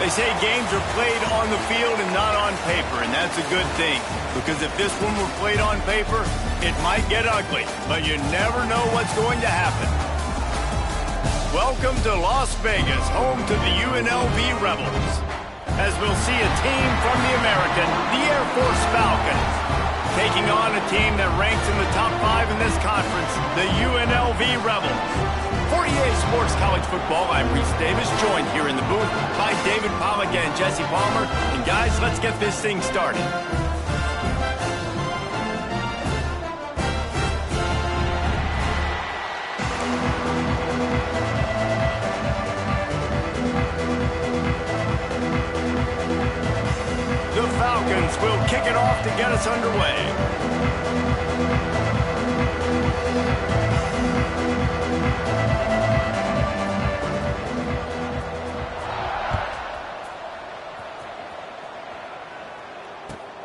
They say games are played on the field and not on paper, and that's a good thing. Because if this one were played on paper, it might get ugly. But you never know what's going to happen. Welcome to Las Vegas, home to the UNLV Rebels. As we'll see a team from the American, the Air Force Falcons, taking on a team that ranks in the top 5 in this conference, the UNLV Rebels. For EA Sports College Football, I'm Reese Davis, joined here in the booth by David Pollack and Jesse Palmer. And guys, let's get this thing started. The Falcons will kick it off to get us underway.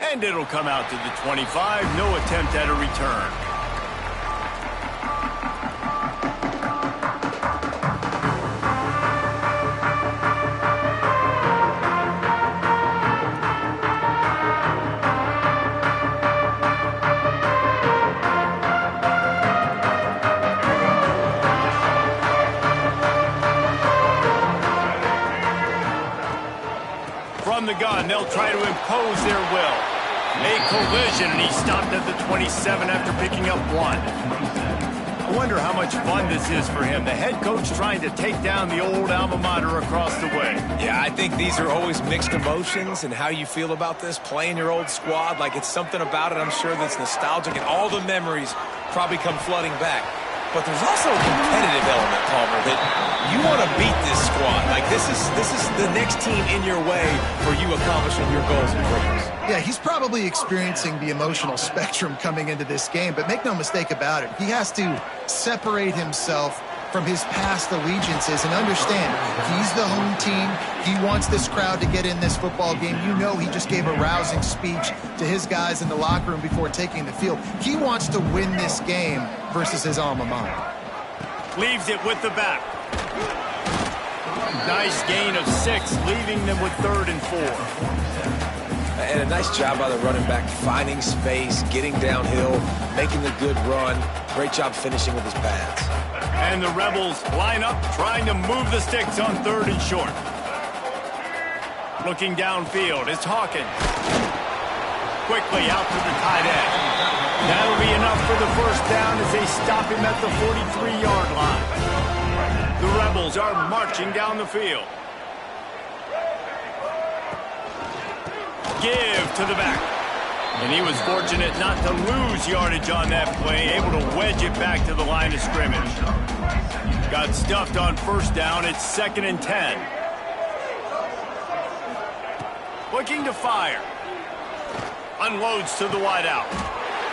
And it'll come out to the 25. No attempt at a return. From the gun, they'll try to impose their will. A collision, and he stopped at the 27 after picking up 1. I wonder how much fun this is for him. The head coach trying to take down the old alma mater across the way. Yeah, I think these are always mixed emotions and how you feel about this, playing your old squad. Like, it's something about it, I'm sure, that's nostalgic, and all the memories probably come flooding back. But there's also a competitive element, Palmer, that you want to beat this squad. Like, this is the next team in your way for you accomplishing your goals and dreams. Yeah, he's probably experiencing the emotional spectrum coming into this game, but make no mistake about it. He has to separate himself from his past allegiances and understand he's the home team. He wants this crowd to get in this football game. You know, he just gave a rousing speech to his guys in the locker room before taking the field. He wants to win this game versus his alma mater. Leaves it with the back. Nice gain of 6, leaving them with 3rd and 4. And a nice job by the running back, finding space, getting downhill, making a good run. Great job finishing with his pads. And the Rebels line up, trying to move the sticks on 3rd and short. Looking downfield, it's Hawkins. Quickly out to the tight end. That'll be enough for the first down as they stop him at the 43-yard line. The Rebels are marching down the field. Give to the back. And he was fortunate not to lose yardage on that play, able to wedge it back to the line of scrimmage. Got stuffed on 1st down. It's 2nd and 10. Looking to fire. Unloads to the wideout.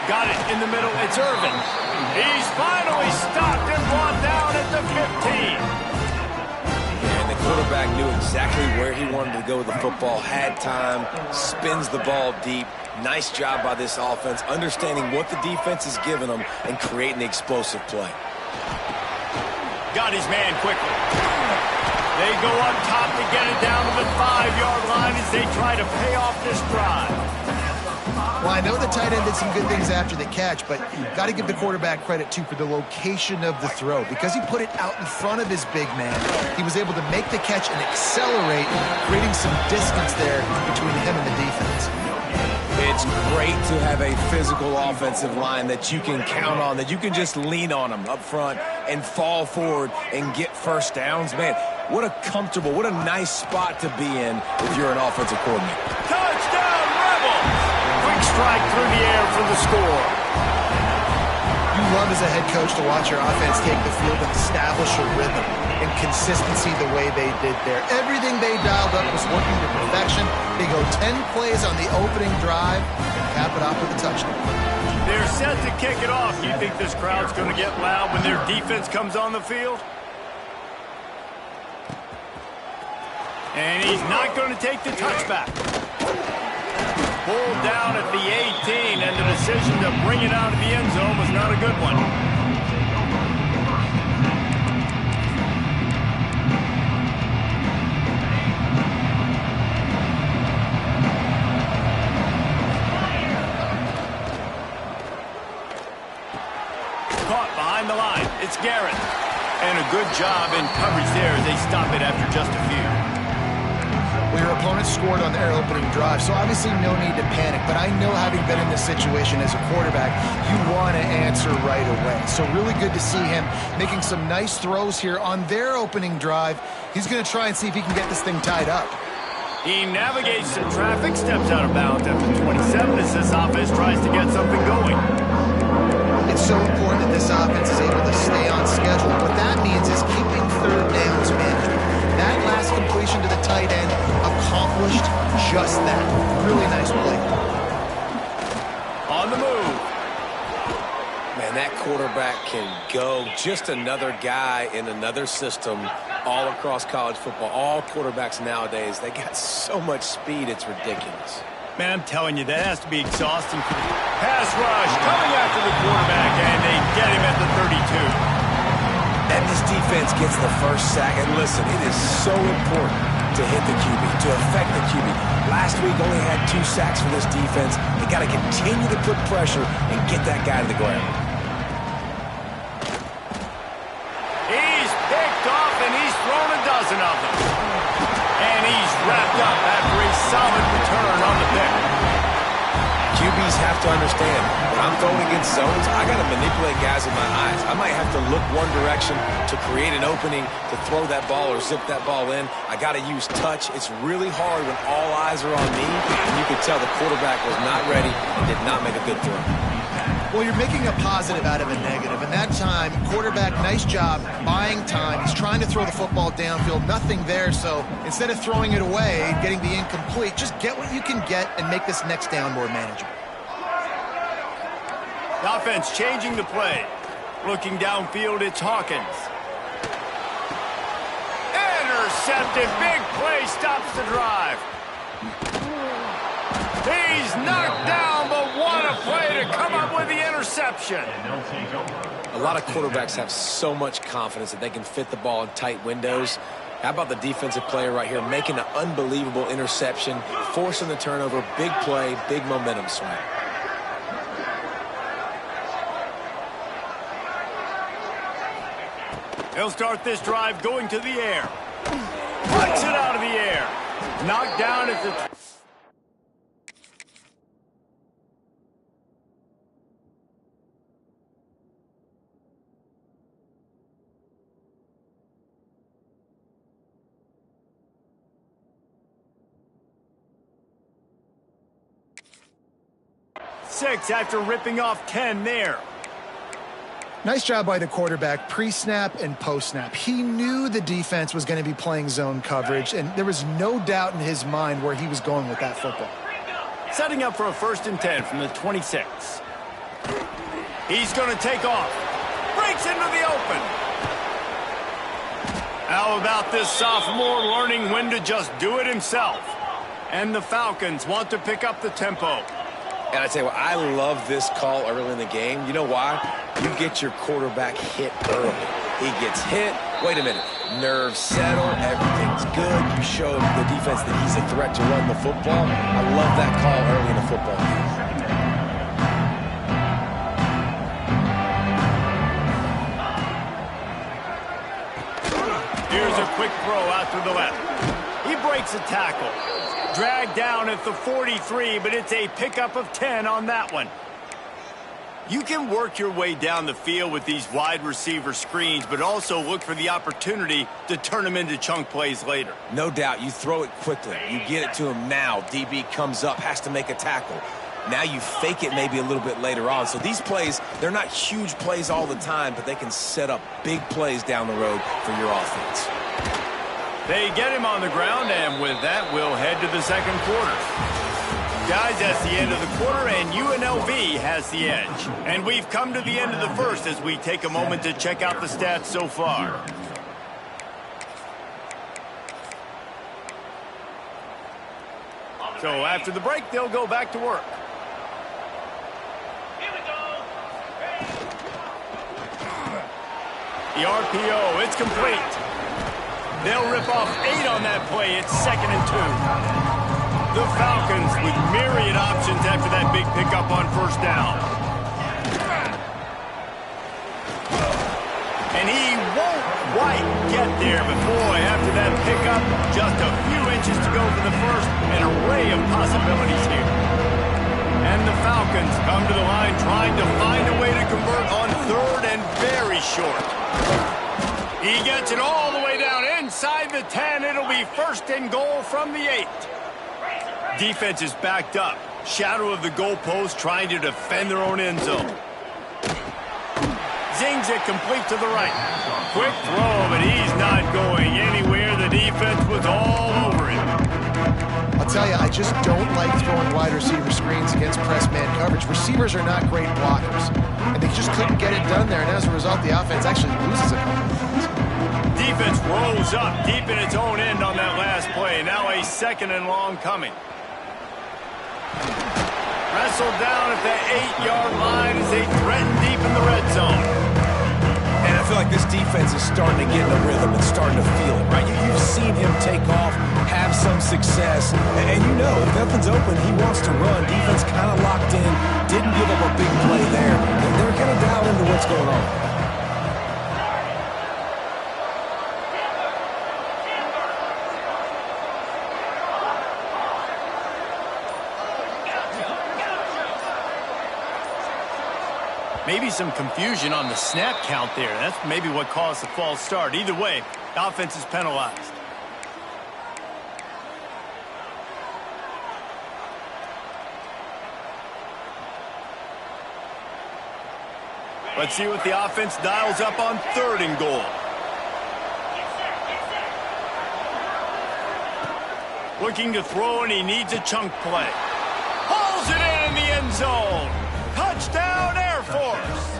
Got it in the middle. It's Irvin. He's finally stopped and brought down at the 15. And the quarterback knew exactly where he wanted to go with the football, had time, spins the ball deep. Nice job by this offense, understanding what the defense is giving them and creating the explosive play. Got his man quickly. They go up top to get it down to the 5-yard line as they try to pay off this drive. Well, I know the tight end did some good things after the catch, but you've got to give the quarterback credit, too, for the location of the throw. Because he put it out in front of his big man, he was able to make the catch and accelerate, creating some distance there between him and the defense. It's great to have a physical offensive line that you can count on, that you can just lean on them up front and fall forward and get first downs. Man, what a comfortable, what a nice spot to be in if you're an offensive coordinator. Touchdown, Rebels! Quick strike through the air for the score. You love as a head coach to watch your offense take the field and establish a rhythm and consistency the way they did there. Everything they dialed up was working to perfection. They go 10 plays on the opening drive and cap it off with a touchdown. They're set to kick it off. You think this crowd's going to get loud when their defense comes on the field? And he's not going to take the touchback. Pulled down at the 18, and the decision to bring it out of the end zone was not a good one. caught behind the line. It's Garrett. And a good job in coverage there as they stop it after just a few. Well, your opponent scored on their opening drive, so obviously no need to panic. But I know, having been in this situation as a quarterback, you want to answer right away. So really good to see him making some nice throws here on their opening drive. He's going to try and see if he can get this thing tied up. He navigates some traffic, steps out of bounds at the 27 as this offense tries to get something going. It's so important that this offense is able to stay on schedule. What that means is keeping third downs management. That last completion to the tight end accomplished just that. Really nice play. On the move. Man, that quarterback can go. Just another guy in another system all across college football. All quarterbacks nowadays, they got so much speed, it's ridiculous. Man, I'm telling you, that has to be exhausting for the pass rush coming after the quarterback, and they get him at the 32. And this defense gets the first sack. And listen, it is so important to hit the QB, to affect the QB. Last week only had 2 sacks for this defense. They got to continue to put pressure and get that guy to the ground. He's picked off, and he's thrown a dozen of them. And he's wrapped up after a solid return on the pick. QBs have to understand, when I'm throwing against zones, I got to manipulate guys with my eyes. I might have to look one direction to create an opening to throw that ball or zip that ball in. I got to use touch. It's really hard when all eyes are on me, and you could tell the quarterback was not ready and did not make a good throw. Well, you're making a positive out of a negative. And that time, quarterback, nice job buying time. He's trying to throw the football downfield. Nothing there. So instead of throwing it away, getting the incomplete, just get what you can get and make this next down more manageable. The offense changing the play. Looking downfield, it's Hawkins. Intercepted. Big play stops the drive. He's knocked down, but what a play to come up with the interception. A lot of quarterbacks have so much confidence that they can fit the ball in tight windows. How about the defensive player right here making an unbelievable interception, forcing the turnover, big play, big momentum swing. He'll start this drive going to the air. Flicks it out of the air. Knocked down at the... Six after ripping off 10 there. Nice job by the quarterback, pre-snap and post-snap. He knew the defense was going to be playing zone coverage, and there was no doubt in his mind where he was going with that football. Setting up for a 1st and 10 from the 26. He's going to take off. Breaks into the open. How about this sophomore learning when to just do it himself? And the Falcons want to pick up the tempo. And I tell you what, I love this call early in the game. You know why? You get your quarterback hit early. He gets hit. Wait a minute. Nerves settle. Everything's good. You show the defense that he's a threat to run the football. I love that call early in the football game. Here's a quick throw out to the left. He breaks a tackle. Dragged down at the 43, but it's a pickup of 10 on that one. You can work your way down the field with these wide receiver screens, but also look for the opportunity to turn them into chunk plays later. No doubt. You throw it quickly. You get it to him now. DB comes up, has to make a tackle. Now you fake it maybe a little bit later on. So these plays, they're not huge plays all the time, but they can set up big plays down the road for your offense. They get him on the ground, and with that, we'll head to the second quarter. Guys, that's the end of the quarter, and UNLV has the edge. And we've come to the end of the first as we take a moment to check out the stats so far. So after the break, they'll go back to work. The RPO, it's complete. They'll rip off 8 on that play. It's 2nd and 2. The Falcons with myriad options after that big pickup on 1st down. get there, but boy, after that pickup, just a few inches to go for the first. An array of possibilities here. And the Falcons come to the line trying to find a way to convert on third and very short. He gets it all the way down inside the 10. It'll be first and goal from the 8. Defense is backed up. Shadow of the goalpost trying to defend their own end zone. Zings it complete to the right. Quick throw, but he's not going anywhere. The defense was all over him. I'll tell you, I just don't like throwing wide receiver screens against press man coverage. Receivers are not great blockers, and they just couldn't get it done there, and as a result, the offense actually loses a couple of points. Defense rolls up deep in its own end on that last play. Now a second and long coming. Wrestled down at the 8-yard line as they threaten deep in the red zone. And I feel like this defense is starting to get in a rhythm and starting to feel it, right? You've seen him take off, have some success, and you know if nothing's open, he wants to run. Defense kind of locked in, didn't give up a big play there. They're kind of dialed into what's going on. Maybe some confusion on the snap count there. That's maybe what caused the false start. Either way, the offense is penalized. Let's see what the offense dials up on third and goal. Looking to throw, and he needs a chunk play. Hauls it in the end zone. Touchdown, Air Force.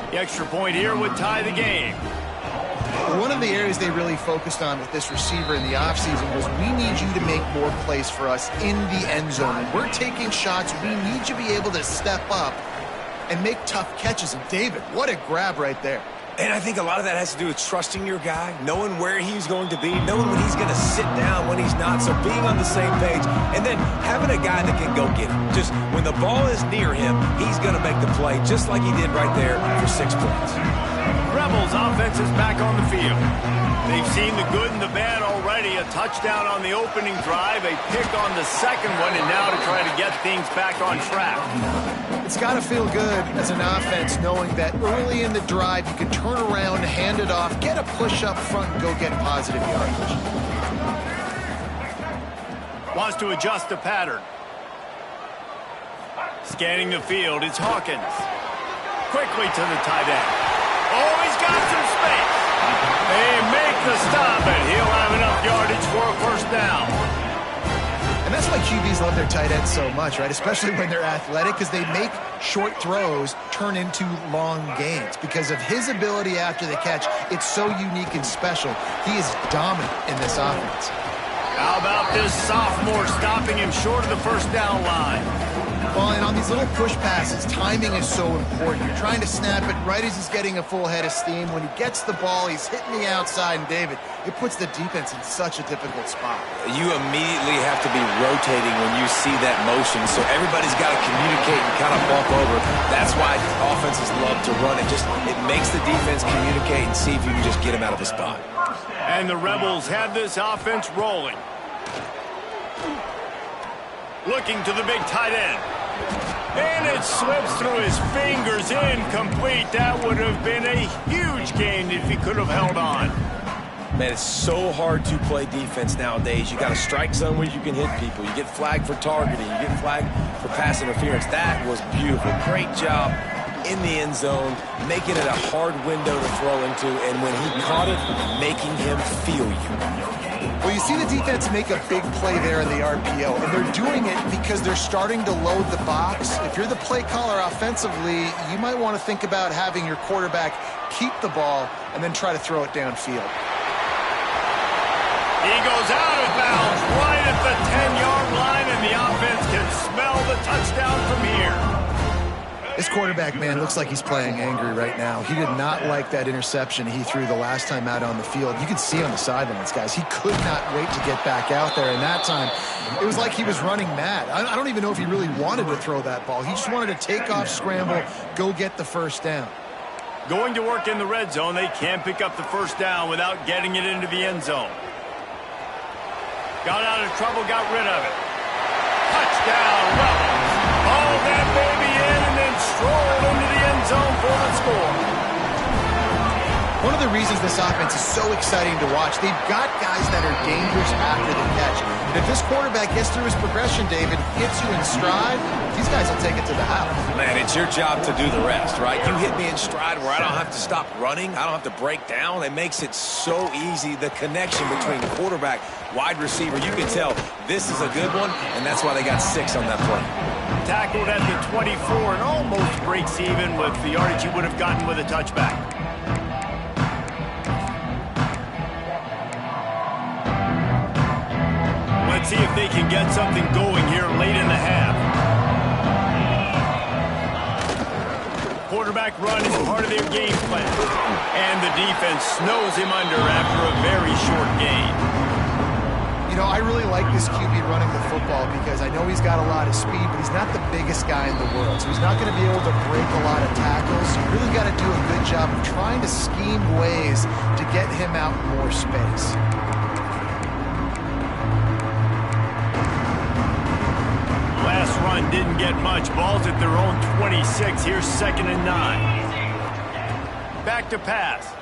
The extra point here would tie the game. One of the areas they really focused on with this receiver in the offseason was we need you to make more plays for us in the end zone. And we're taking shots. We need you to be able to step up and make tough catches. And David, what a grab right there. And I think a lot of that has to do with trusting your guy, knowing where he's going to be, knowing when he's going to sit down, when he's not, so being on the same page, and then having a guy that can go get it. Just when the ball is near him, he's going to make the play, just like he did right there for 6 points. Rebels offense is back on the field. They've seen the good and the bad already. A touchdown on the opening drive, a pick on the second one, and now to try to get things back on track. It's got to feel good as an offense knowing that early in the drive you can turn around, hand it off, get a push up front, and go get positive yardage. Wants to adjust the pattern. Scanning the field, it's Hawkins. Quickly to the tight end. Oh, he's got some space. They make the stop, and he'll have enough yardage for a first down. And that's why QBs love their tight ends so much, right? Especially when they're athletic, because they make short throws turn into long gains. Because of his ability after the catch, it's so unique and special. He is dominant in this offense. How about this sophomore stopping him short of the first down line? Well, and on these little push passes, timing is so important. You're trying to snap it right as he's getting a full head of steam. When he gets the ball, he's hitting the outside, and David, it puts the defense in such a difficult spot. You immediately have to be rotating when you see that motion, so everybody's got to communicate and kind of bump over. That's why offenses love to run it. It makes the defense communicate and see if you can just get him out of the spot. And the Rebels have this offense rolling. Looking to the big tight end. And it slips through his fingers, incomplete. That would have been a huge gain if he could have held on. Man, it's so hard to play defense nowadays. You got a strike zone where you can hit people. You get flagged for targeting. You get flagged for pass interference. That was beautiful. Great job in the end zone, making it a hard window to throw into, and when he caught it, making him feel you. Well, you see the defense make a big play there in the RPO, and they're doing it because they're starting to load the box. If you're the play caller offensively, you might want to think about having your quarterback keep the ball and then try to throw it downfield. He goes out of bounds right at the 10-yard line, and the offense can smell the touchdown from here. This quarterback, man, looks like he's playing angry right now. He did not like that interception he threw the last time out on the field. You can see on the sidelines, guys, he could not wait to get back out there. And that time, it was like he was running mad. I don't even know if he really wanted to throw that ball. He just wanted to take off, scramble, go get the first down. Going to work in the red zone, they can't pick up the first down without getting it into the end zone. Got out of trouble, got rid of it. Touchdown, Rebels. Haul that baby in and then stroll into the end zone for the score. One of the reasons this offense is so exciting to watch, they've got guys that are dangerous after the catch. And if this quarterback gets through his progression, David, hits you in stride, these guys will take it to the house. Man, it's your job to do the rest, right? You hit me in stride where I don't have to stop running. I don't have to break down. It makes it so easy, the connection between quarterback, wide receiver. You can tell this is a good one, and that's why they got 6 on that play. Tackled at the 24 and almost breaks even with the yardage he would have gotten with a touchback. Let's see if they can get something going here late in the half. Quarterback run is part of their game plan. And the defense snows him under after a very short gain. You know, I really like this QB running the football because I know he's got a lot of speed, but he's not the biggest guy in the world. So he's not going to be able to break a lot of tackles. You really got to do a good job of trying to scheme ways to get him out in more space. Last run didn't get much. Ball's at their own 26. Here's 2nd and 9. Back to pass.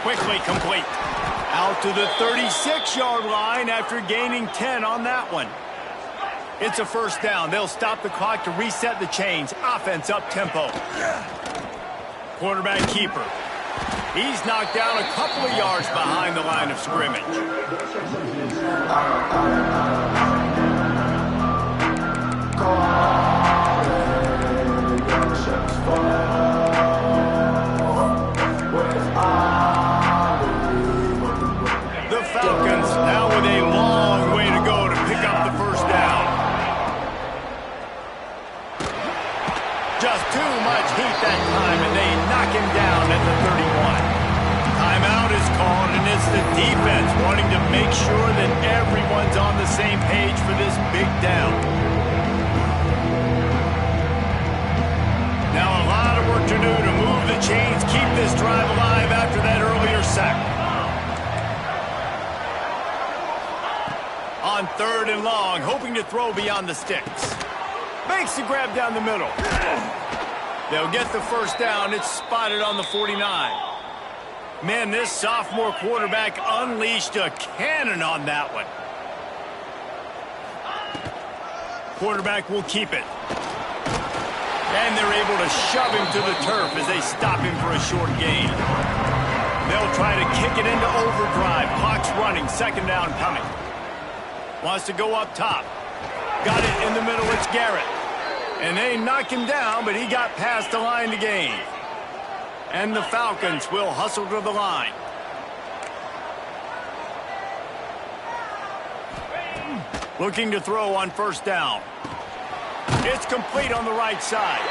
Quickly complete. Out to the 36-yard line after gaining 10 on that one. It's a first down. They'll stop the clock to reset the chains. Offense up tempo. Quarterback keeper. He's knocked down a couple of yards behind the line of scrimmage. The Falcons now with a long way to go to pick up the first down. Just too much heat that time, and they knock him down at the 31. Timeout is called, and it's the defense wanting to make sure that everyone's on the same page for this big down. Now a lot of work to do to move the chains, keep this drive alive after that earlier sack. On 3rd and long, hoping to throw beyond the sticks. Makes the grab down the middle. They'll get the first down. It's spotted on the 49. Man, this sophomore quarterback unleashed a cannon on that one. Quarterback will keep it. And they're able to shove him to the turf as they stop him for a short gain. They'll try to kick it into overdrive. Clock's running. 2nd down coming. Wants to go up top. Got it in the middle. It's Garrett. And they knock him down, but he got past the line to gain. And the Falcons will hustle to the line. Looking to throw on first down. It's complete on the right side.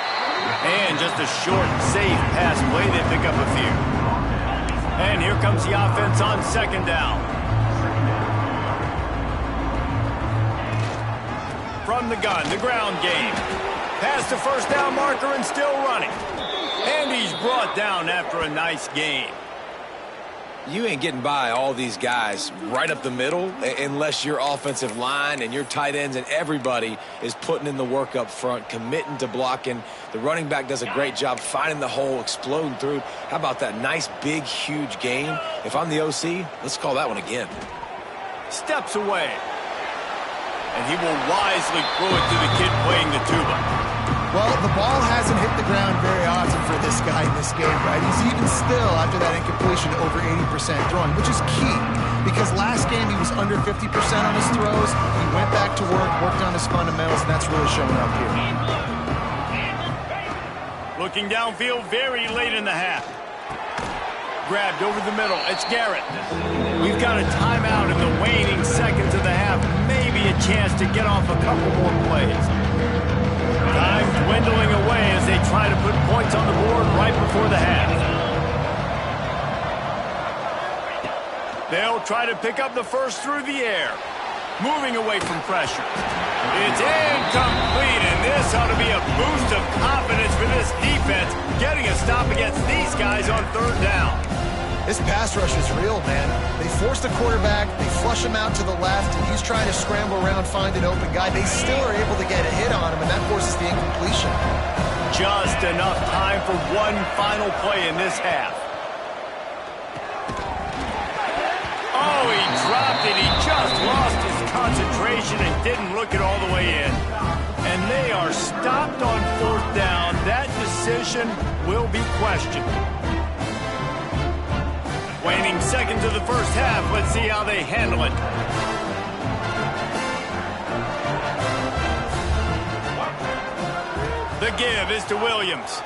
And just a short, safe pass play. They pick up a few. And here comes the offense on 2nd down. From the gun, the ground game. Past the first down marker and still running. And he's brought down after a nice gain. You ain't getting by all these guys right up the middle unless your offensive line and your tight ends and everybody is putting in the work up front, committing to blocking. The running back does a great job finding the hole, exploding through. How about that nice, big, huge gain? If I'm the OC, let's call that one again. Steps away. And he will wisely throw it to the kid playing the tuba. Well, the ball hasn't hit the ground very often for this guy in this game, right? He's even still, after that incompletion, over 80% throwing, which is key. Because last game, he was under 50% on his throws. He went back to work, worked on his fundamentals, and that's really showing up here. Looking downfield very late in the half. Grabbed over the middle. It's Garrett. We've got a timeout in the waning seconds of the half. Maybe a chance to get off a couple more plays. Time dwindling away as they try to put points on the board right before the half. They'll try to pick up the first through the air. Moving away from pressure. It's incomplete, and this ought to be a boost of confidence for this defense, getting a stop against these guys on third down. This pass rush is real, man. They force the quarterback, they flush him out to the left, and he's trying to scramble around, find an open guy. They still are able to get a hit on him, and that forces the incompletion. Just enough time for one final play in this half. Oh, he dropped it. He just lost his concentration and didn't look it all the way in. And they are stopped on fourth down. That decision will be questioned. Waning seconds of the first half. Let's see how they handle it. The give is to Williams.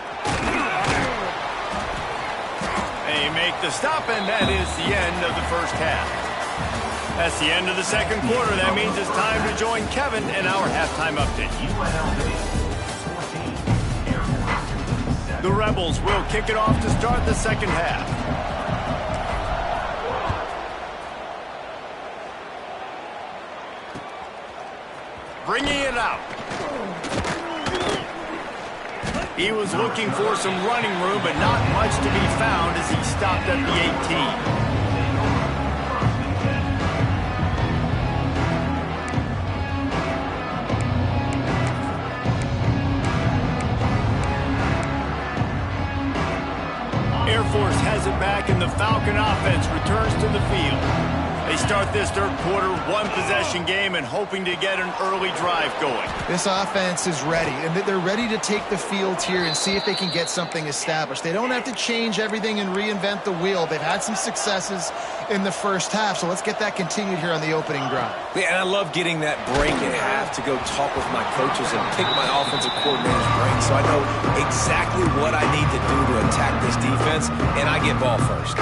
They make the stop, and that is the end of the first half. That's the end of the second quarter. That means it's time to join Kevin in our halftime update. The Rebels will kick it off to start the second half. Bringing it out. He was looking for some running room, but not much to be found as he stopped at the 18. Air Force has it back, and the Falcon offense returns to the field. They start this third quarter one-possession game and hoping to get an early drive going. This offense is ready, and they're ready to take the field here and see if they can get something established. They don't have to change everything and reinvent the wheel. They've had some successes in the first half, so let's get that continued here on the opening drive. Yeah, and I love getting that break in half to go talk with my coaches and pick my offensive coordinator's brain so I know exactly what I need to do to attack this defense, and I get ball first.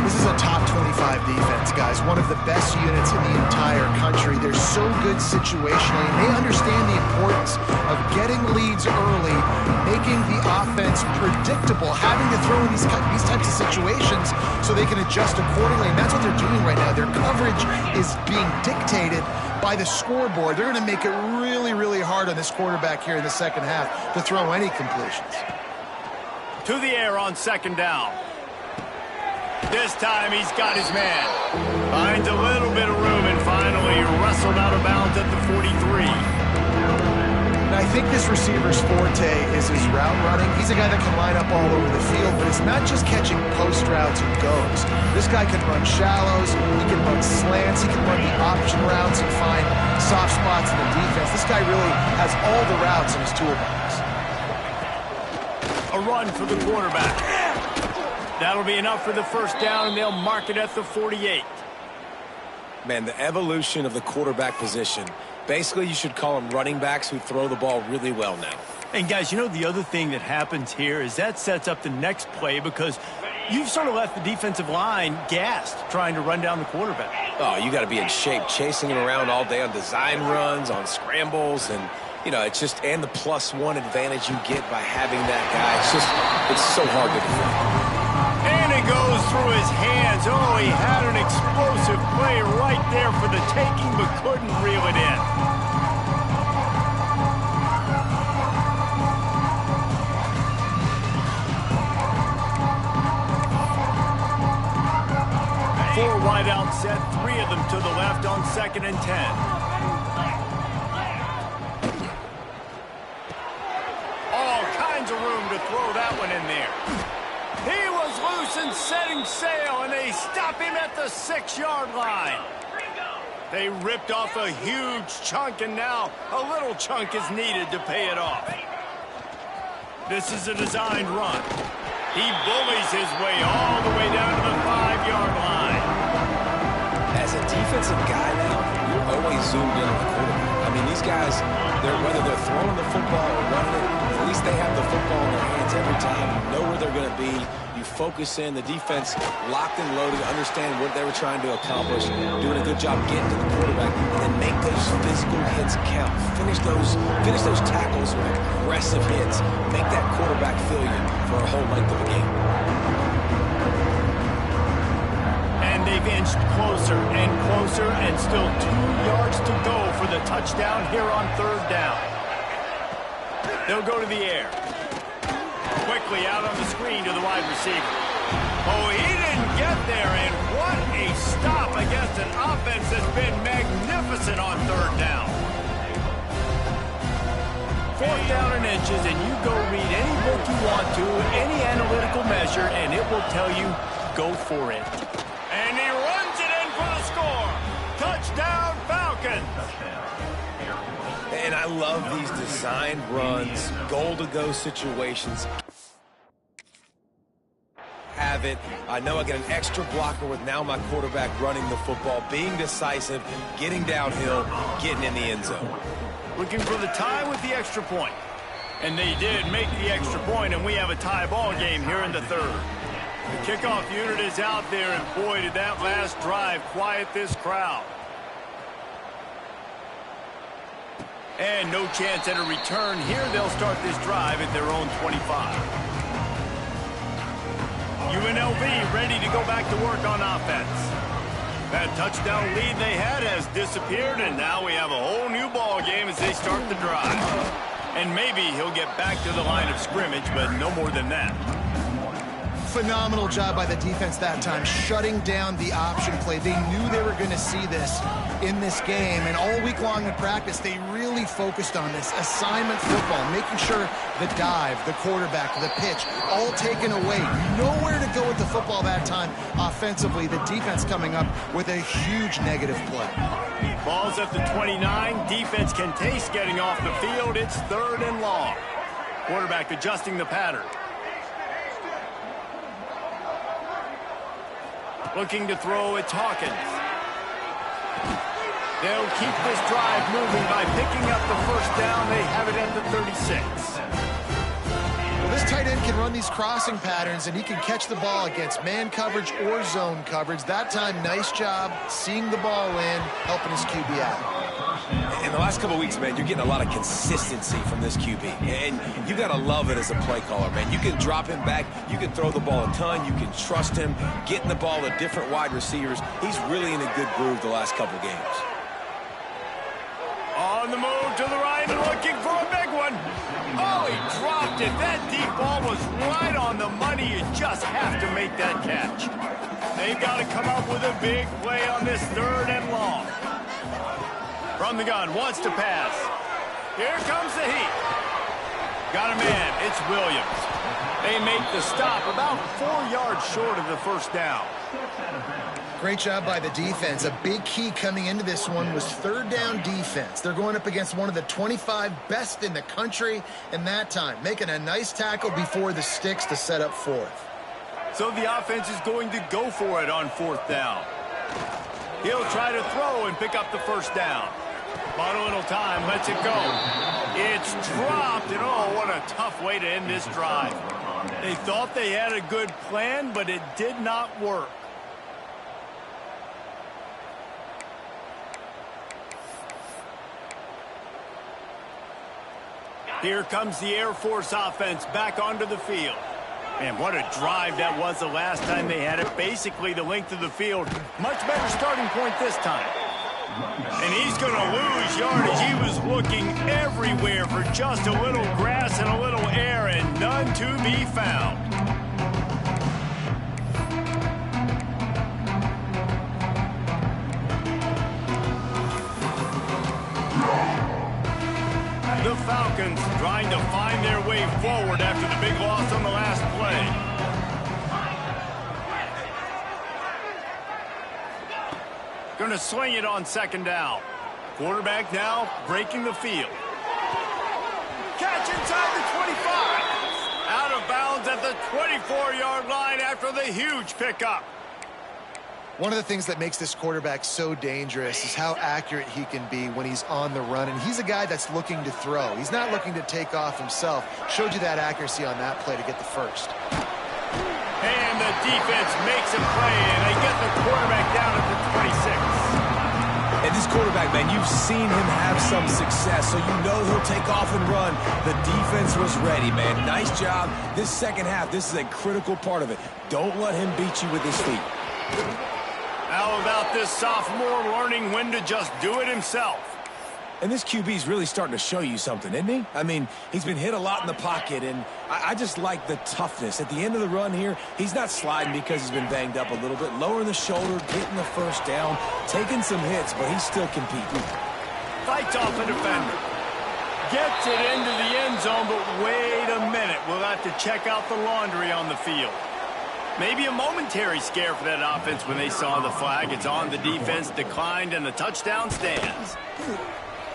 This is a top 25 defense, guys. One of the best units in the entire country. They're so good situationally, and they understand the importance of getting leads early, making the offense predictable, having to throw in these types of situations so they can adjust accordingly. And that's what they're doing right now. Their coverage is being dictated by the scoreboard. They're going to make it really, really hard on this quarterback here in the second half to throw any completions. To the air on second down. This time he's got his man. Finds a little bit of room and finally wrestled out of bounds at the 43. Now, I think this receiver's forte is his route running. He's a guy that can line up all over the field, but it's not just catching post routes and goes. This guy can run shallows, he can run slants, he can run the option routes and find soft spots in the defense. This guy really has all the routes in his toolbox. A run for the quarterback. That'll be enough for the first down, and they'll mark it at the 48. Man, the evolution of the quarterback position. Basically, you should call them running backs who throw the ball really well now. And, guys, you know the other thing that happens here is that sets up the next play because you've sort of left the defensive line gassed trying to run down the quarterback. Oh, you got to be in shape, chasing him around all day on design runs, on scrambles, and, you know, it's just, and the +1 advantage you get by having that guy. It's so hard to defend. And it goes through his hands. Oh, he had an explosive play right there for the taking, but couldn't reel it in. Four wide out set, three of them to the left on 2nd and 10. All kinds of room to throw that one in there. He was loose and setting sail, and they stop him at the 6-yard line. They ripped off a huge chunk, and now a little chunk is needed to pay it off. This is a designed run. He bullies his way all the way down to the 5-yard line. As a defensive guy now, you're always zoomed in on the quarterback. I mean, these guys, whether they're throwing the football or running it, at least they have the football in their hands every time. You know where they're going to be. You focus in. The defense locked and loaded, understand what they were trying to accomplish, doing a good job getting to the quarterback, and then make those physical hits count. Finish those tackles with aggressive hits. Make that quarterback feel you for a whole length of a game. And they've inched closer and closer, and still 2 yards to go for the touchdown here on 3rd down. They'll go to the air. quickly out on the screen to the wide receiver. Oh, he didn't get there, and what a stop against an offense that's been magnificent on third down. Fourth down and inches, and you go read any book you want to, any analytical measure, and it will tell you, go for it. And he runs it in for the score. Touchdown, Falcons. And I love these designed runs, goal-to-go situations. Have it. I know I get an extra blocker with now my quarterback running the football, being decisive, getting downhill, getting in the end zone. Looking for the tie with the extra point. And they did make the extra point, and we have a tie ball game here in the third. The kickoff unit is out there, and boy, did that last drive quiet this crowd. And no chance at a return here. They'll start this drive at their own 25. UNLV ready to go back to work on offense. That touchdown lead they had has disappeared, and now we have a whole new ball game as they start the drive. And maybe he'll get back to the line of scrimmage, but no more than that. Phenomenal job by the defense that time, shutting down the option play. They knew they were going to see this in this game, and all week long in practice, they really focused on this assignment football, making sure the dive, the quarterback, the pitch, all taken away. Nowhere to go with the football that time offensively. The defense coming up with a huge negative play. Ball's at the 29. Defense can taste getting off the field. It's third and long. Quarterback adjusting the pattern. Looking to throw, it's Hawkins. They'll keep this drive moving by picking up the first down. They have it at the 36. Well, this tight end can run these crossing patterns, and he can catch the ball against man coverage or zone coverage. That time, nice job seeing the ball in, helping his QB out. In the last couple of weeks, man, you're getting a lot of consistency from this QB. And you got to love it as a play caller, man. You can drop him back. You can throw the ball a ton. You can trust him, getting the ball to different wide receivers. He's really in a good groove the last couple games. On the move to the right and looking for a big one. Oh, he dropped it. That deep ball was right on the money. You just have to make that catch. They've got to come up with a big play on this third and long. From the gun, wants to pass. Here comes the heat. Got a man, it's Williams. They make the stop about 4 yards short of the first down. Great job by the defense. A big key coming into this one was third down defense. They're going up against one of the 25 best in the country in that time, making a nice tackle before the sticks to set up fourth. So the offense is going to go for it on fourth down. He'll try to throw and pick up the first down. Bought a little time, lets it go. It's dropped, and oh, what a tough way to end this drive. They thought they had a good plan, but it did not work. Here comes the Air Force offense back onto the field. Man, what a drive that was the last time they had it. Basically the length of the field. Much better starting point this time. And he's going to lose yardage. He was looking everywhere for just a little grass and a little air, and none to be found. The Falcons trying to find their way forward after the big loss on the last play. Going to swing it on second down. Quarterback now breaking the field. Catch inside the 25. Out of bounds at the 24-yard line after the huge pickup. One of the things that makes this quarterback so dangerous is how accurate he can be when he's on the run. And he's a guy that's looking to throw. He's not looking to take off himself. Showed you that accuracy on that play to get the first. And the defense makes a play, and they get the quarterback down at the 26. And this quarterback, man, you've seen him have some success, so you know he'll take off and run. The defense was ready, man. Nice job. This second half, this is a critical part of it. Don't let him beat you with his feet. How about this sophomore learning when to just do it himself? And this QB's really starting to show you something, isn't he? I mean, he's been hit a lot in the pocket, and I just like the toughness. At the end of the run here, he's not sliding because he's been banged up a little bit. Lowering the shoulder, getting the first down, taking some hits, but he's still competing. Fights off a defender. Gets it into the end zone, but wait a minute. We'll have to check out the laundry on the field. Maybe a momentary scare for that offense when they saw the flag. It's on, the defense declined, and the touchdown stands.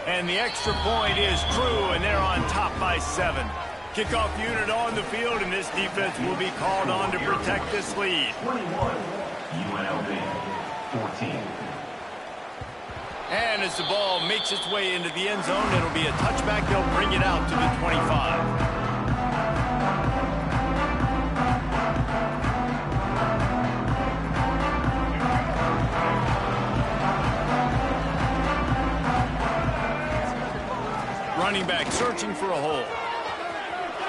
And the extra point is true, and they're on top by 7. Kickoff unit on the field, and this defense will be called on to protect this lead. 21, UNLV, 14. And as the ball makes its way into the end zone, it'll be a touchback. They'll bring it out to the 25. Running back searching for a hole.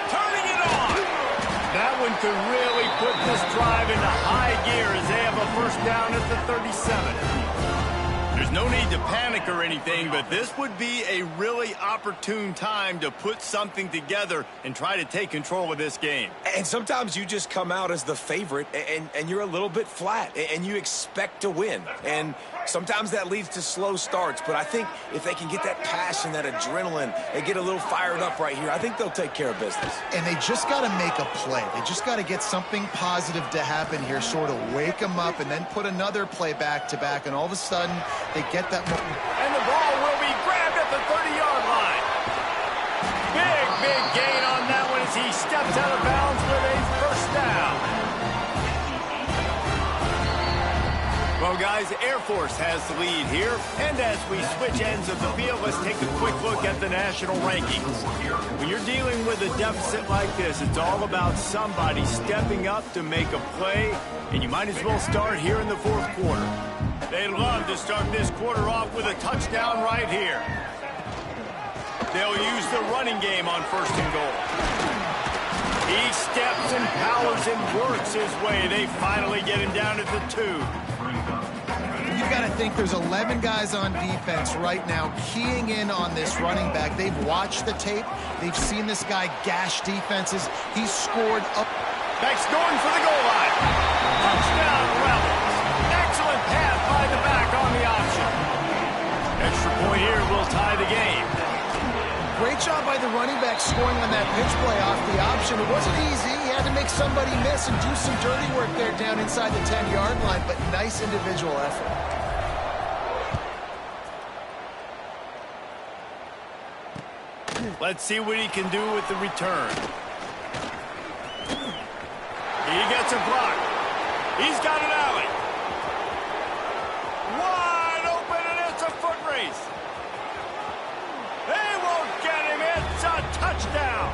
Turning it on. That one could really put this drive into high gear as they have a first down at the 37. There's no need to panic or anything, but this would be a really opportune time to put something together and try to take control of this game. And sometimes you just come out as the favorite, and you're a little bit flat, and you expect to win. And sometimes that leads to slow starts, but I think if they can get that passion, that adrenaline, they get a little fired up right here, I think they'll take care of business. And they just got to make a play. They just got to get something positive to happen here, sort of wake them up, and then put another play back-to-back, and all of a sudden they get that moment. And the ball will be grabbed at the 30-yard line. Big gain on that one as he steps out of bounds with a first down. Well, guys, Air Force has the lead here. And as we switch ends of the field, let's take a quick look at the national rankings. When you're dealing with a deficit like this, it's all about somebody stepping up to make a play, and you might as well start here in the fourth quarter. They love to start this quarter off with a touchdown right here. They'll use the running game on first and goal. He steps and powers and works his way. They finally get him down at the 2. You've got to think there's 11 guys on defense right now keying in on this running back. They've watched the tape. They've seen this guy gash defenses. He's scored up. Back's going for the goal line. Touchdown, Rebels. Excellent pass by the back on the option. Extra point here will tie the game. Great job by the running back scoring on that pitch play off the option. It wasn't easy. He had to make somebody miss and do some dirty work there down inside the 10-yard line, but nice individual effort. Let's see what he can do with the return. He gets a block. He's got an alley. Wide open, and it's a foot race. They won't get him. It's a touchdown.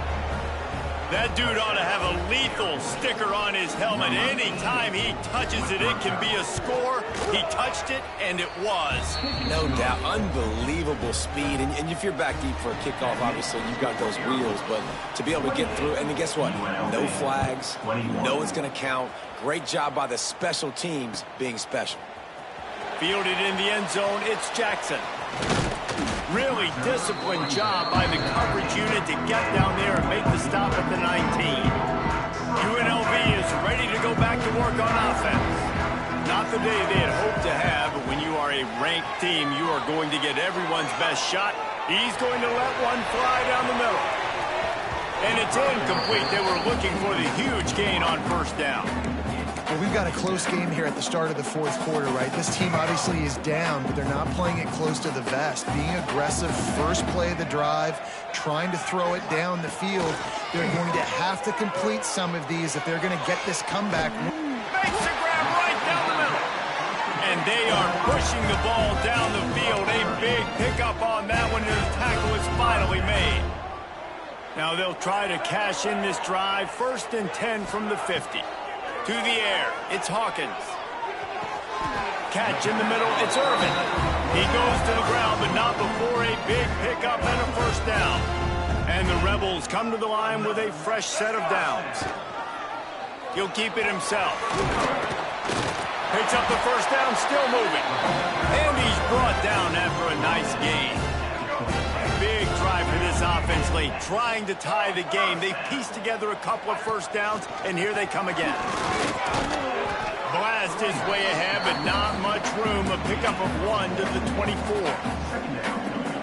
That dude ought to have a lethal sticker on his helmet. Anytime he touches it, it can be a score. He touched it, and it was. No doubt. Unbelievable speed. And if you're back deep for a kickoff, obviously, you've got those wheels. But to be able to get through, and then guess what? No flags. You know it's going to count. Great job by the special teams being special. Fielded in the end zone, it's Jackson. Really disciplined job by the coverage unit to get down there and make the stop at the 19. UNLV is ready to go back to work on offense. Not the day they had hoped to have, but when you are a ranked team, you are going to get everyone's best shot. He's going to let one fly down the middle. And it's incomplete. They were looking for the huge gain on first down. Well, we've got a close game here at the start of the fourth quarter, right? This team obviously is down, but they're not playing it close to the vest. Being aggressive, first play of the drive, trying to throw it down the field. They're going to have to complete some of these if they're going to get this comeback. Makes the grab right down the middle. And they are pushing the ball down the field. A big pickup on that one, and the tackle is finally made. Now they'll try to cash in this drive. First and 10 from the 50. To the air, it's Hawkins. Catch in the middle, it's Irvin. He goes to the ground, but not before a big pickup and a first down. And the Rebels come to the line with a fresh set of downs. He'll keep it himself. Picks up the first down, still moving. And he's brought down after a nice gain. defensively, trying to tie the game. They pieced together a couple of first downs, and here they come again. Blast is way ahead, but not much room. A pickup of 1 to the 24.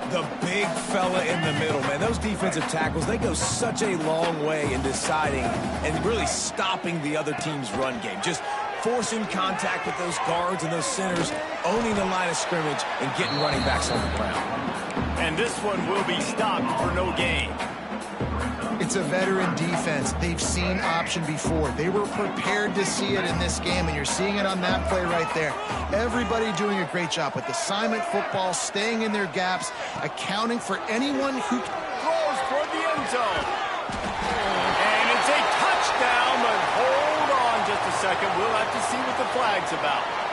The big fella in the middle, man. Those defensive tackles, they go such a long way in deciding and really stopping the other team's run game. Just forcing contact with those guards and those centers, owning the line of scrimmage, and getting running backs on the ground. And this one will be stopped for no gain. It's a veteran defense. They've seen option before. They were prepared to see it in this game, and you're seeing it on that play right there. Everybody doing a great job with assignment football, staying in their gaps, accounting for anyone who Throws for the end zone. And it's a touchdown, but hold on just a second. We'll have to see what the flag's about.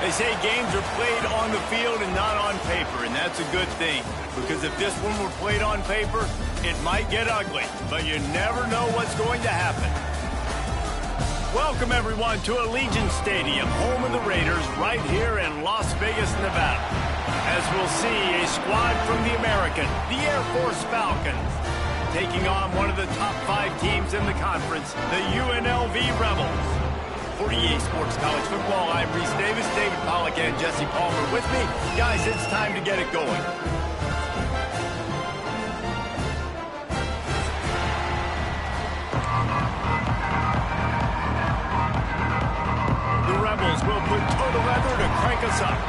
They say games are played on the field and not on paper, and that's a good thing. Because if this one were played on paper, it might get ugly, but you never know what's going to happen. Welcome, everyone, to Allegiant Stadium, home of the Raiders, right here in Las Vegas, Nevada. As we'll see, a squad from the American, the Air Force Falcons, taking on one of the top 5 teams in the conference, the UNLV Rebels. For EA Sports College Football, I'm Reese Davis, David Pollack, and Jesse Palmer with me. Guys, it's time to get it going. The Rebels will put toe to leather to crank us up.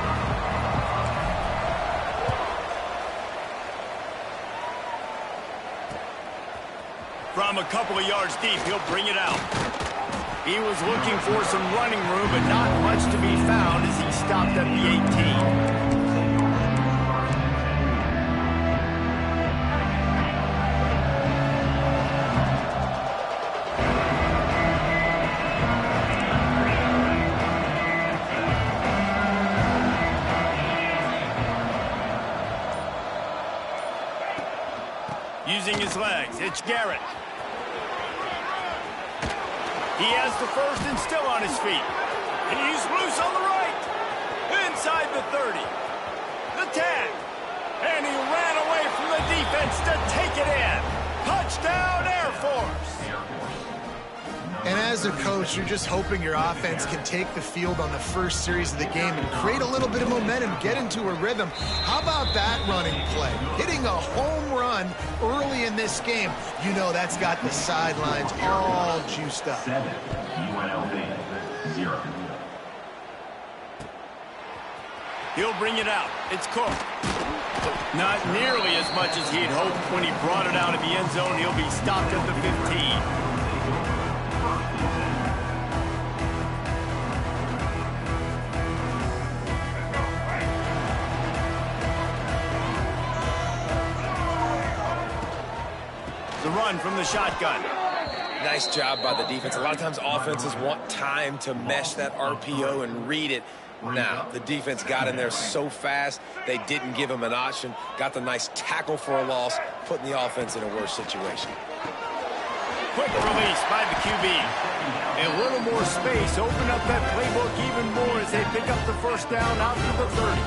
From a couple of yards deep, he'll bring it out. He was looking for some running room, but not much to be found as he stopped at the 18. Using his legs, it's Garrett. He has the first and still on his feet. And he's loose on the right. Inside the 30. The tag. And he ran away from the defense to take it in. Touchdown, Air Force. And as a coach, you're just hoping your offense can take the field on the first series of the game and create a little bit of momentum, get into a rhythm. How about that running play? Hitting a home run early in this game. You know that's got the sidelines all juiced up. 7, UNLV, 0. He'll bring it out. It's Cook. Not nearly as much as he'd hoped when he brought it out of the end zone. He'll be stopped at the 15. The run from the shotgun. Nice job by the defense. A lot of times offenses want time to mesh that RPO and read it. Now, the defense got in there so fast, they didn't give him an option. Got the nice tackle for a loss, putting the offense in a worse situation. Quick release by the QB. A little more space. Open up that playbook even more as they pick up the first down out to the 30.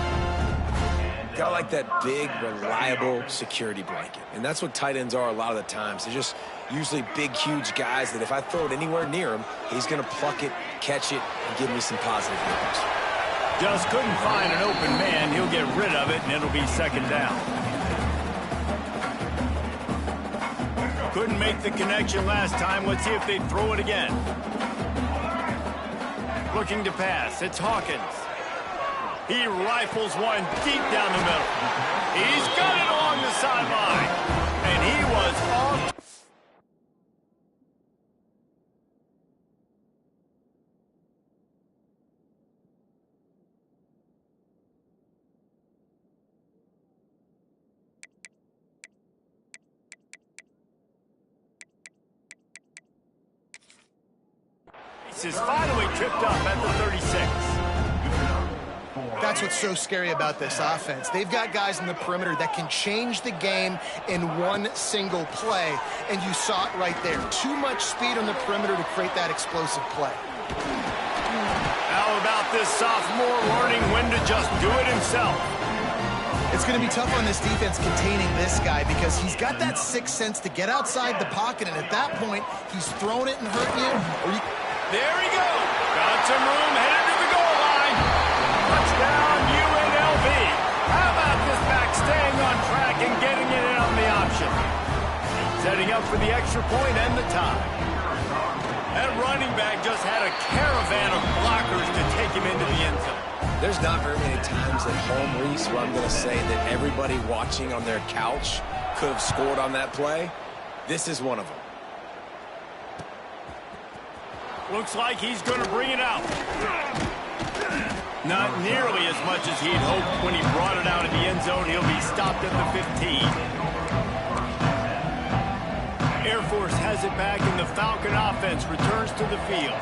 Got like that big, reliable security blanket. And that's what tight ends are a lot of the times. They're just usually big, huge guys that if I throw it anywhere near him, he's going to pluck it, catch it, and give me some positive yards. Just couldn't find an open man. He'll get rid of it, and it'll be second down. Couldn't make the connection last time. Let's see if they throw it again. Looking to pass. It's Hawkins. He rifles one deep down the middle. He's got it along the sideline. And he was off. Is finally tripped up at the 36. That's what's so scary about this offense. They've got guys in the perimeter that can change the game in one single play, and you saw it right there. Too much speed on the perimeter to create that explosive play. How about this sophomore learning when to just do it himself? It's going to be tough on this defense containing this guy because he's got that sixth sense to get outside the pocket, and at that point, he's throwing it and hurting you. There he goes. Got some room, headed to the goal line. Touchdown, UNLV. How about this back staying on track and getting it in on the option? Setting up for the extra point and the tie. That running back just had a caravan of blockers to take him into the end zone. There's not very many times at home, Reese, where I'm going to say that everybody watching on their couch could have scored on that play. This is one of them. Looks like he's going to bring it out. Not nearly as much as he'd hoped when he brought it out of the end zone. He'll be stopped at the 15. Air Force has it back, and the Falcon offense returns to the field.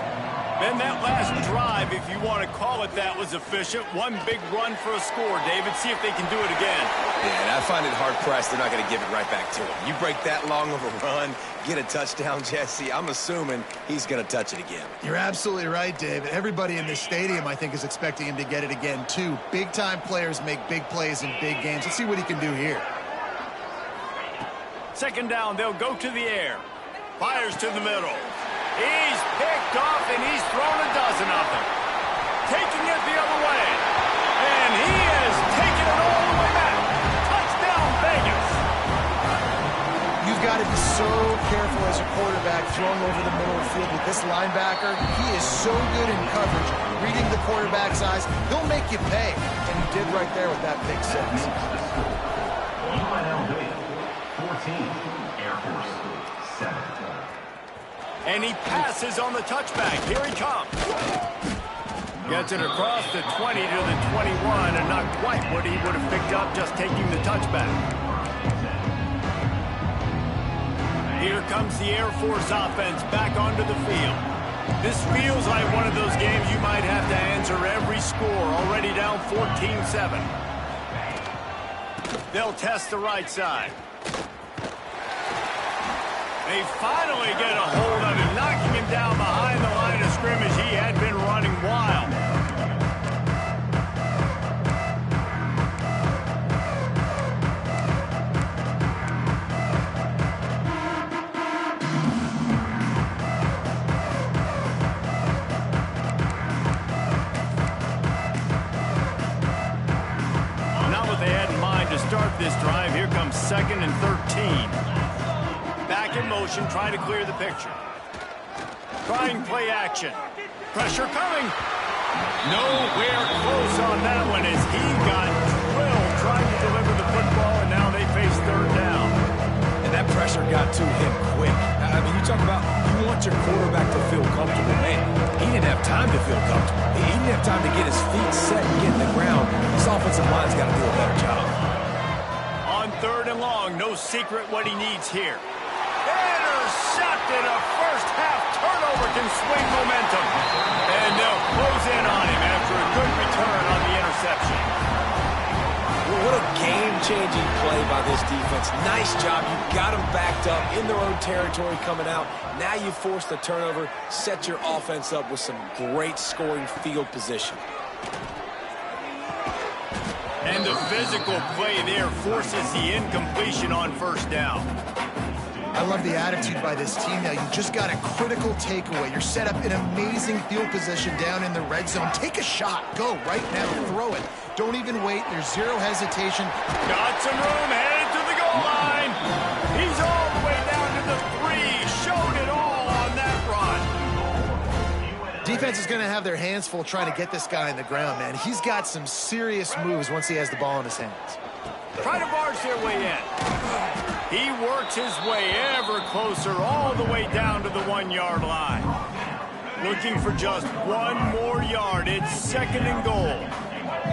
And that last drive, if you want to call it that, was efficient. One big run for a score, David. See if they can do it again. Yeah, and I find it hard-pressed they're not going to give it right back to him. You break that long of a run, get a touchdown, Jesse, I'm assuming he's going to touch it again. You're absolutely right, David. Everybody in this stadium, I think, is expecting him to get it again, too. Big-time players make big plays in big games. Let's see what he can do here. Second down, they'll go to the air. Fires to the middle. He's picked off, and he's thrown a dozen of them. Taking it the other way. And he is taking it all the way back. Touchdown, Vegas. You've got to be so careful as a quarterback throwing over the middle of the field with this linebacker. He is so good in coverage, reading the quarterback's eyes. He'll make you pay, and he did right there with that pick six. UNLV 14, Air Force 7. And he passes on the touchback. Here he comes. Gets it across the 20 to the 21, and not quite what he would have picked up just taking the touchback. Here comes the Air Force offense back onto the field. This feels like one of those games you might have to answer every score, already down 14-7. They'll test the right side. They finally get a hold of him, knocking him down behind the line of scrimmage. He had been running wild. Not what they had in mind to start this drive. Here comes 2nd and 13. Back in motion, trying to clear the picture. Trying play action. Pressure coming. Nowhere close on that one as he got drilled trying to deliver the football, and now they face third down. And that pressure got to him quick. I mean, you talk about you want your quarterback to feel comfortable. Man, he didn't have time to feel comfortable. He didn't have time to get his feet set and get in the ground. This offensive line's got to do a better job. On 3rd and long, no secret what he needs here. Intercepted. A first-half turnover can swing momentum. And they'll close in on him after a good return on the interception. Well, what a game-changing play by this defense. Nice job. You got them backed up in their own territory coming out. Now you force the turnover, set your offense up with some great scoring field position. And the physical play there forces the incompletion on first down. I love the attitude by this team now. You just got a critical takeaway. You're set up in amazing field position down in the red zone. Take a shot. Go right now. Throw it. Don't even wait. There's zero hesitation. Got some room. Headed to the goal line. He's all the way down to the 3. Showed it all on that run. Defense is going to have their hands full trying to get this guy in the ground, man. He's got some serious moves once he has the ball in his hands. Try to barge their way in. He works his way ever closer all the way down to the 1-yard line. Looking for just one more yard. It's 2nd and goal.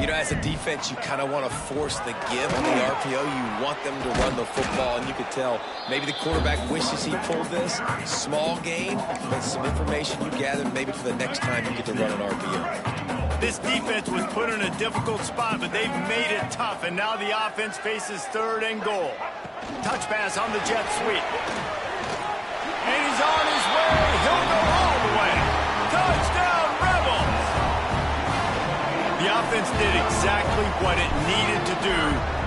You know, as a defense, you kind of want to force the give on the RPO. You want them to run the football, and you could tell maybe the quarterback wishes he pulled this. Small gain, but some information you gathered maybe for the next time you get to run an RPO. This defense was put in a difficult spot, but they've made it tough, and now the offense faces 3rd and goal. Touch pass on the jet sweep. And he's on his way. He'll go all the way. Touchdown, Rebels! The offense did exactly what it needed to do,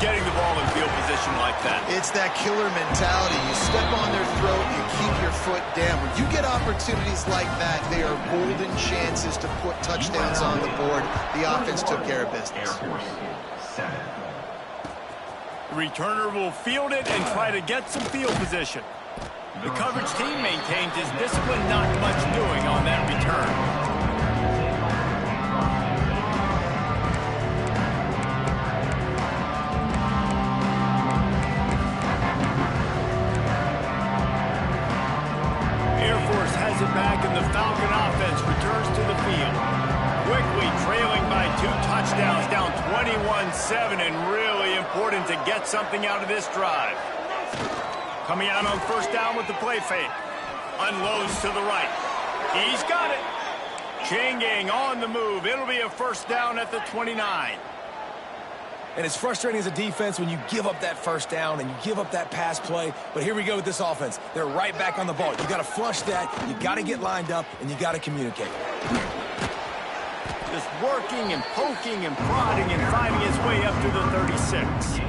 getting the ball in field position like that. It's that killer mentality. You step on their throat, you keep your foot down. When you get opportunities like that, they are golden chances to put touchdowns on the board. The offense took care of business. Air Force 7. The returner will field it and try to get some field position. The coverage team maintains his discipline, not much doing on that return. It back, and the Falcon offense returns to the field. Quickly trailing by 2 touchdowns, down 21-7, and really important to get something out of this drive. Coming out on first down with the play fake. Unloads to the right. He's got it. Changing on the move. It'll be a first down at the 29. And it's frustrating as a defense when you give up that first down and you give up that pass play. But here we go with this offense. They're right back on the ball. You got to flush that. You got to get lined up, and you got to communicate. Just working and poking and prodding and finding his way up to the 36.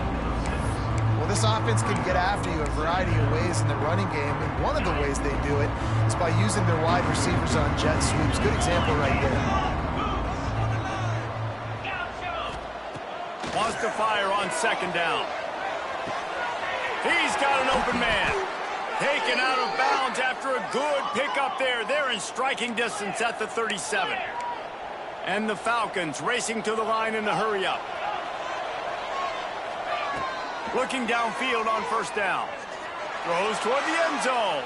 Well, this offense can get after you a variety of ways in the running game, and one of the ways they do it is by using their wide receivers on jet sweeps. Good example right there. Wants to fire on second down. He's got an open man. Taken out of bounds after a good pickup there. They're in striking distance at the 37. And the Falcons racing to the line in the hurry-up. Looking downfield on first down. Throws toward the end zone.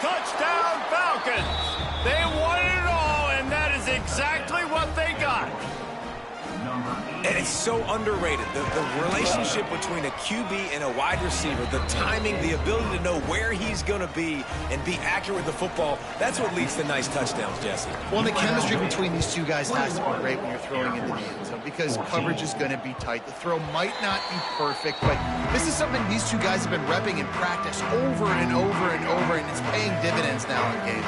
Touchdown, Falcons! They wanted it all, and that is exactly what they got. And it's so underrated. The relationship between a QB and a wide receiver, the timing, the ability to know where he's going to be and be accurate with the football, that's what leads to nice touchdowns, Jesse. Well, the chemistry between these two guys has to be great when you're throwing into the end zone because coverage is going to be tight. The throw might not be perfect, but this is something these two guys have been repping in practice over and over and over, and it's paying dividends now in game.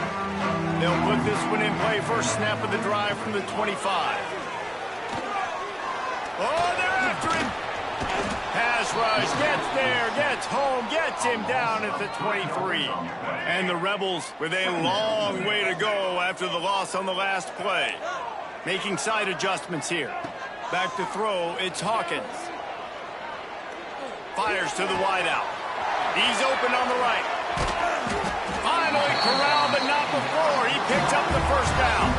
They'll put this one in play. First snap of the drive from the 25. Oh, they're after him. Pass rush, gets there, gets home, gets him down at the 23. And the Rebels with a long way to go after the loss on the last play. Making side adjustments here. Back to throw, it's Hawkins. Fires to the wideout. He's open on the right. Finally corralled, but not before. He picks up the first down.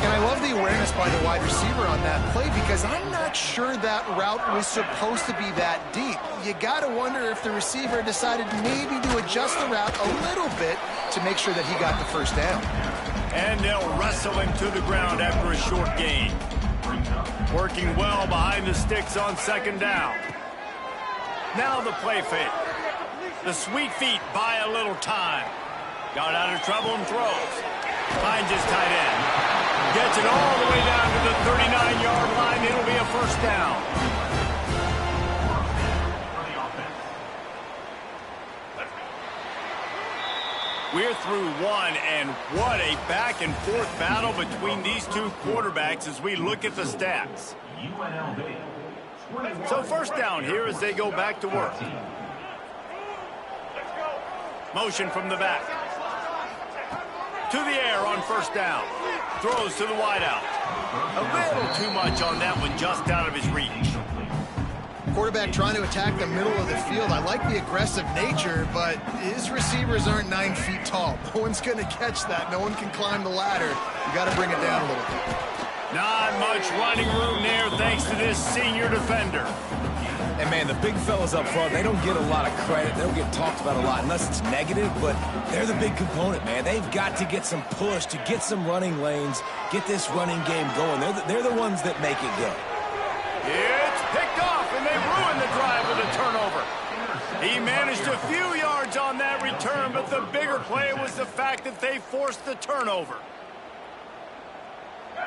And I love the awareness by the wide receiver on that play because I'm not sure that route was supposed to be that deep. You got to wonder if the receiver decided maybe to adjust the route a little bit to make sure that he got the first down. And they'll wrestle him to the ground after a short gain. Working well behind the sticks on second down. Now the play fake. The sweet feet buy a little time. Got out of trouble and throws. Finds his tight end. Gets it all the way down to the 39-yard line. It'll be a first down. We're through one, and what a back-and-forth battle between these two quarterbacks as we look at the stats. So first down here as they go back to work. Motion from the back. To the air on first down. Throws to the wideout. A little too much on that one, just out of his reach. Quarterback trying to attack the middle of the field. I like the aggressive nature, but his receivers aren't 9 feet tall. No one's going to catch that. No one can climb the ladder. You got to bring it down a little bit. Not much running room there thanks to this senior defender. And, man, the big fellas up front, they don't get a lot of credit. They don't get talked about a lot unless it's negative, but they're the big component, man. They've got to get some push to get some running lanes, get this running game going. They're the ones that make it go. It's picked off, and they ruin the drive with a turnover. He managed a few yards on that return, but the bigger play was the fact that they forced the turnover.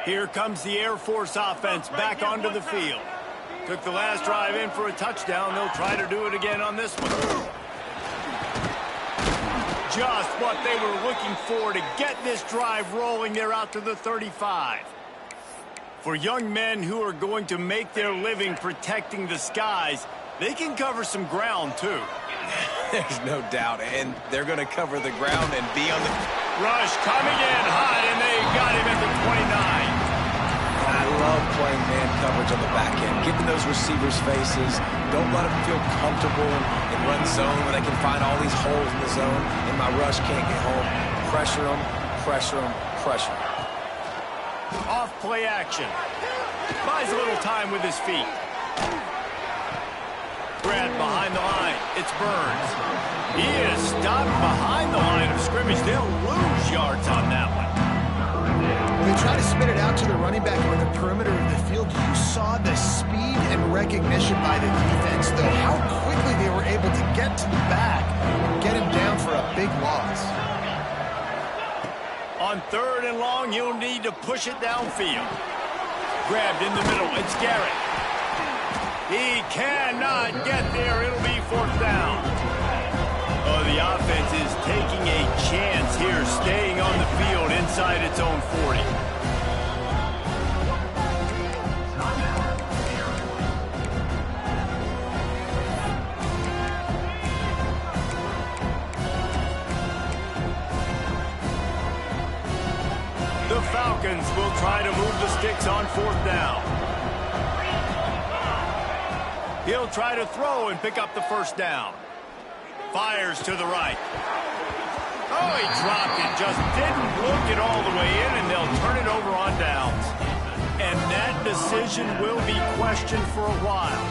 Here comes the Air Force offense back onto the field. Took the last drive in for a touchdown. They'll try to do it again on this one. Just what they were looking for to get this drive rolling. They're out to the 35. For young men who are going to make their living protecting the skies, they can cover some ground too. There's no doubt, and they're going to cover the ground and be on the... Rush coming in hot, and they got him at the 29. I love playing man coverage on the back end, getting those receivers' faces. Don't let them feel comfortable in run zone where they can find all these holes in the zone, and my rush can't get home. Pressure them, pressure them, pressure them. Off play action. Buys a little time with his feet. Grabbed behind the line. It's Burns. He is stopped behind the line of scrimmage. They'll lose yards on that one. When they try to spit it out to the running back on the perimeter of the field, you saw the speed and recognition by the defense, though, how quickly they were able to get to the back and get him down for a big loss. On On 3rd and long, he'll need to push it downfield. Grabbed in the middle. It's Garrett. He cannot get there. It'll be 4th down. Oh, the offense is taking a chance here, staying on the field inside its own 40. The Falcons will try to move the sticks on 4th down. He'll try to throw and pick up the 1st down. Fires to the right. Oh, he dropped it. Just didn't look it all the way in, and they'll turn it over on downs. And that decision will be questioned for a while.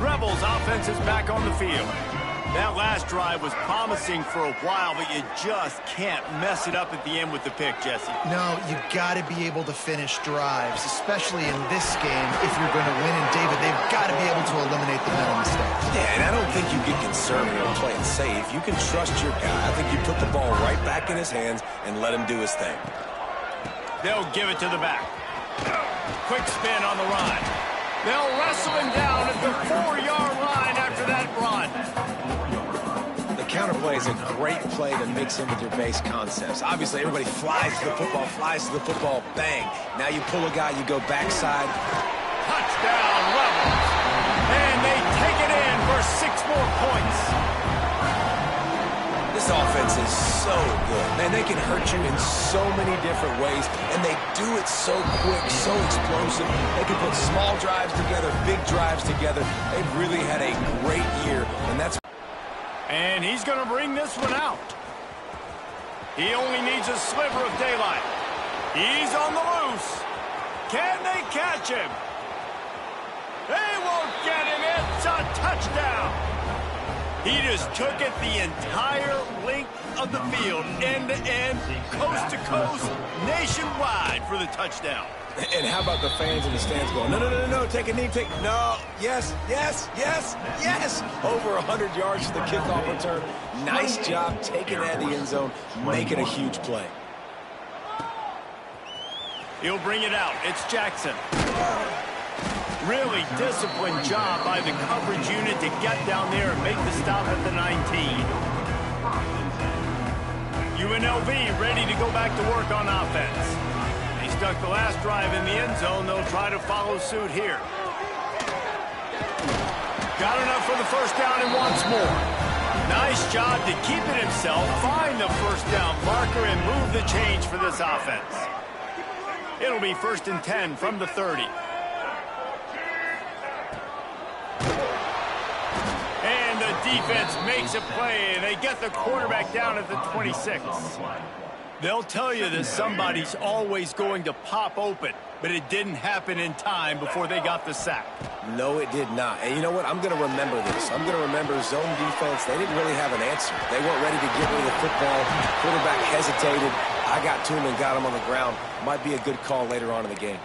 Rebels offense is back on the field. That last drive was promising for a while, but you just can't mess it up at the end with the pick, Jesse. No, you've got to be able to finish drives, especially in this game if you're going to win. And, David, they've got to be able to eliminate the mental mistakes. Yeah, and I don't think you get conservative and play it safe. You can trust your guy. I think you put the ball right back in his hands and let him do his thing. They'll give it to the back. Quick spin on the run. They'll wrestle him down at the 4-yard line after that run. The counterplay is a great play to mix in with your base concepts. Obviously, everybody flies to the football, bang. Now you pull a guy, you go backside. Touchdown, Rebels. And they take it in for 6 more points. This offense is so good. Man, they can hurt you in so many different ways, and they do it so quick, so explosive. They can put small drives together, big drives together. They've really had a great year, and that's... And he's going to bring this one out. He only needs a sliver of daylight. He's on the loose. Can they catch him? They won't get him. It's a touchdown. He just took it the entire length of the field, end to end, coast to coast, nationwide for the touchdown. And how about the fans in the stands going, no, take a knee, no, yes. Over 100 yards to the kickoff return. Nice job taking that in the end zone, making a huge play. He'll bring it out. It's Jackson. Really disciplined job by the coverage unit to get down there and make the stop at the 19. UNLV ready to go back to work on offense. They stuck the last drive in the end zone. They'll try to follow suit here. Got enough for the 1st down and wants more. Nice job to keep it himself, find the 1st down marker, and move the change for this offense. It'll be 1st and 10 from the 30. And the defense makes a play, and they get the quarterback down at the 26. They'll tell you that somebody's always going to pop open, but it didn't happen in time before they got the sack. No, it did not. And you know what? I'm going to remember this. I'm going to remember zone defense. They didn't really have an answer. They weren't ready to get rid of the football. Quarterback hesitated. I got to him and got him on the ground. Might be a good call later on in the game.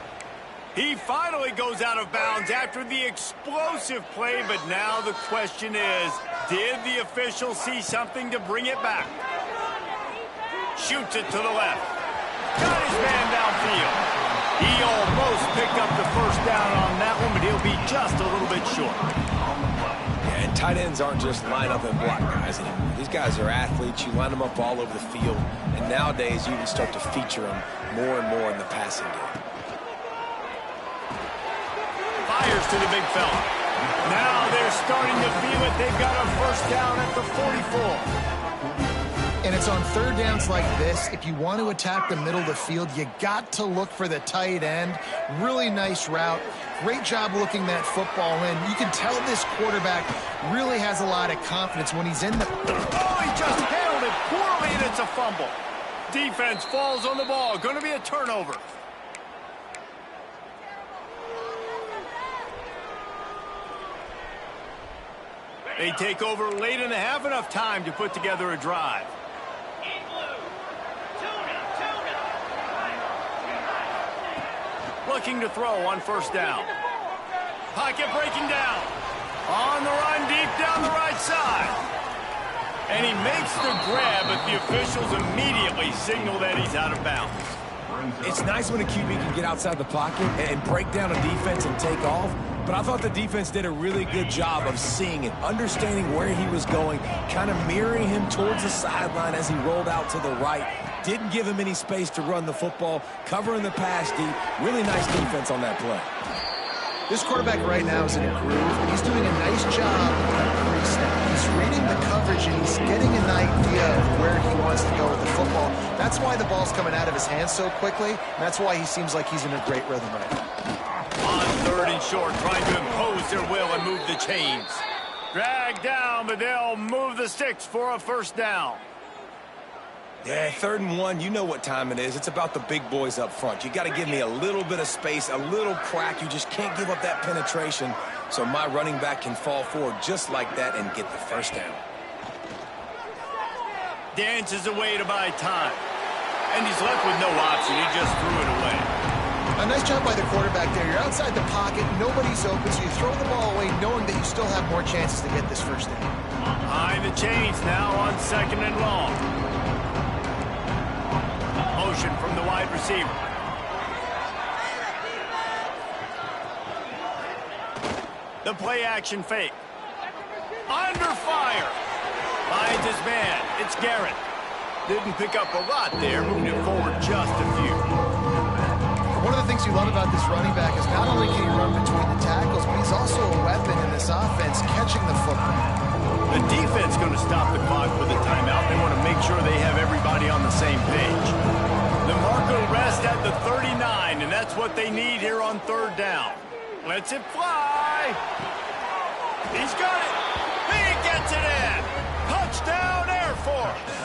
He finally goes out of bounds after the explosive play, but now the question is, did the official see something to bring it back? Shoots it to the left. Got his man downfield. He almost picked up the 1st down on that one, but he'll be just a little bit short. Yeah, and tight ends aren't just line up and block guys anymore. These guys are athletes. You line them up all over the field, and nowadays you can start to feature them more and more in the passing game. Fires to the big fella. Now they're starting to feel it. They've got a 1st down at the 44. And it's on 3rd downs like this. If you want to attack the middle of the field, you got to look for the tight end. Really nice route. Great job looking that football in. You can tell this quarterback really has a lot of confidence when he's in the... Oh, he just handled it poorly, and it's a fumble. Defense falls on the ball. Going to be a turnover. They take over late in the half, enough time to put together a drive. Looking to throw on 1st down. Pocket breaking down. On the run deep down the right side. And he makes the grab, but the officials immediately signal that he's out of bounds. It's nice when a QB can get outside the pocket and break down a defense and take off, but I thought the defense did a really good job of seeing it, understanding where he was going, kind of mirroring him towards the sideline as he rolled out to the right. Didn't give him any space to run the football, covering the pass deep. Really nice defense on that play. This quarterback right now is in a groove, and he's doing a nice job pre-snap. He's reading the coverage, and he's getting an idea of where he wants to go with the football. That's why the ball's coming out of his hands so quickly, and that's why he seems like he's in a great rhythm right now. On third and short, trying to impose their will and move the chains. Dragged down, but they'll move the sticks for a first down. Yeah, 3rd and 1, you know what time it is. It's about the big boys up front. You got to give me a little bit of space, a little crack. You just can't give up that penetration so my running back can fall forward just like that and get the first down. Dances away to buy time. And he's left with no option. He just threw it away. A nice job by the quarterback there. You're outside the pocket, nobody's open, so you throw the ball away knowing that you still have more chances to get this first down. High the chains now on 2nd and long. Motion from the wide receiver. The play action fake. Under fire. Finds his man. It's Garrett. Didn't pick up a lot there, moving it forward just a few. One of the things you love about this running back is not only can he run between the tackles, but he's also a weapon in this offense, catching the football. The defense going to stop the clock with a timeout. They want to make sure they have everybody on the same page. The marker rest at the 39, and that's what they need here on 3rd down. Lets it fly. He's got it. He gets it in. Touchdown, Air Force.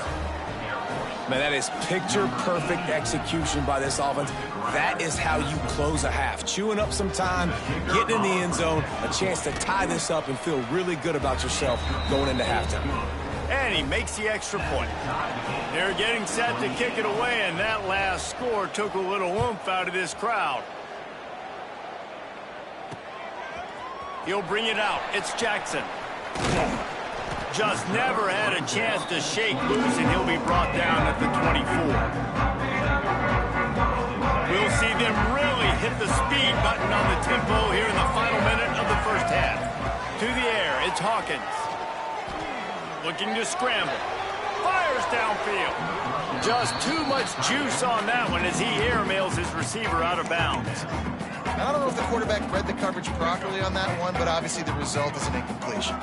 Man, that is picture-perfect execution by this offense. That is how you close a half. Chewing up some time, getting in the end zone, a chance to tie this up and feel really good about yourself going into halftime. And he makes the extra point. They're getting set to kick it away, and that last score took a little oomph out of this crowd. He'll bring it out. It's Jackson. Just never had a chance to shake loose, and he'll be brought down at the 24. We'll see them really hit the speed button on the tempo here in the final minute of the first half. To the air, it's Hawkins. Looking to scramble. Fires downfield. Just too much juice on that one as he airmails his receiver out of bounds. I don't know if the quarterback read the coverage properly on that one, but obviously the result is an incompletion.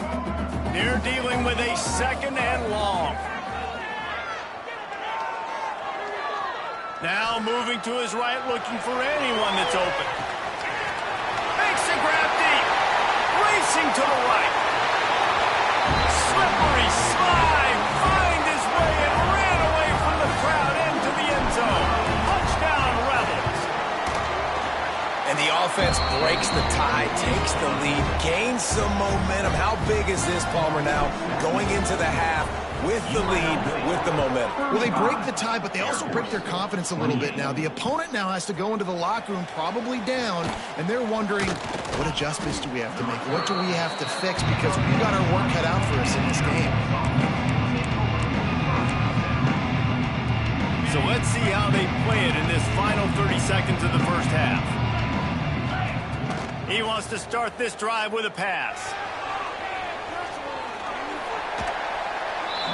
They're dealing with a 2nd and long. Now moving to his right, looking for anyone that's open. Makes the grab deep. Racing to the right. Slippery slide. Find his way and ran away from the crowd into the end zone. Touchdown, Rebels. And the offense breaks the tie, takes the lead, gains some momentum. How big is this, Palmer, now going into the half with the lead, with the momentum? Well, they break the tie, but they also break their confidence a little bit now. The opponent now has to go into the locker room probably down, and they're wondering, what adjustments do we have to make? What do we have to fix? Because we got our work cut out for us in this game. So let's see how they play it in this final 30 seconds of the first half. He wants to start this drive with a pass.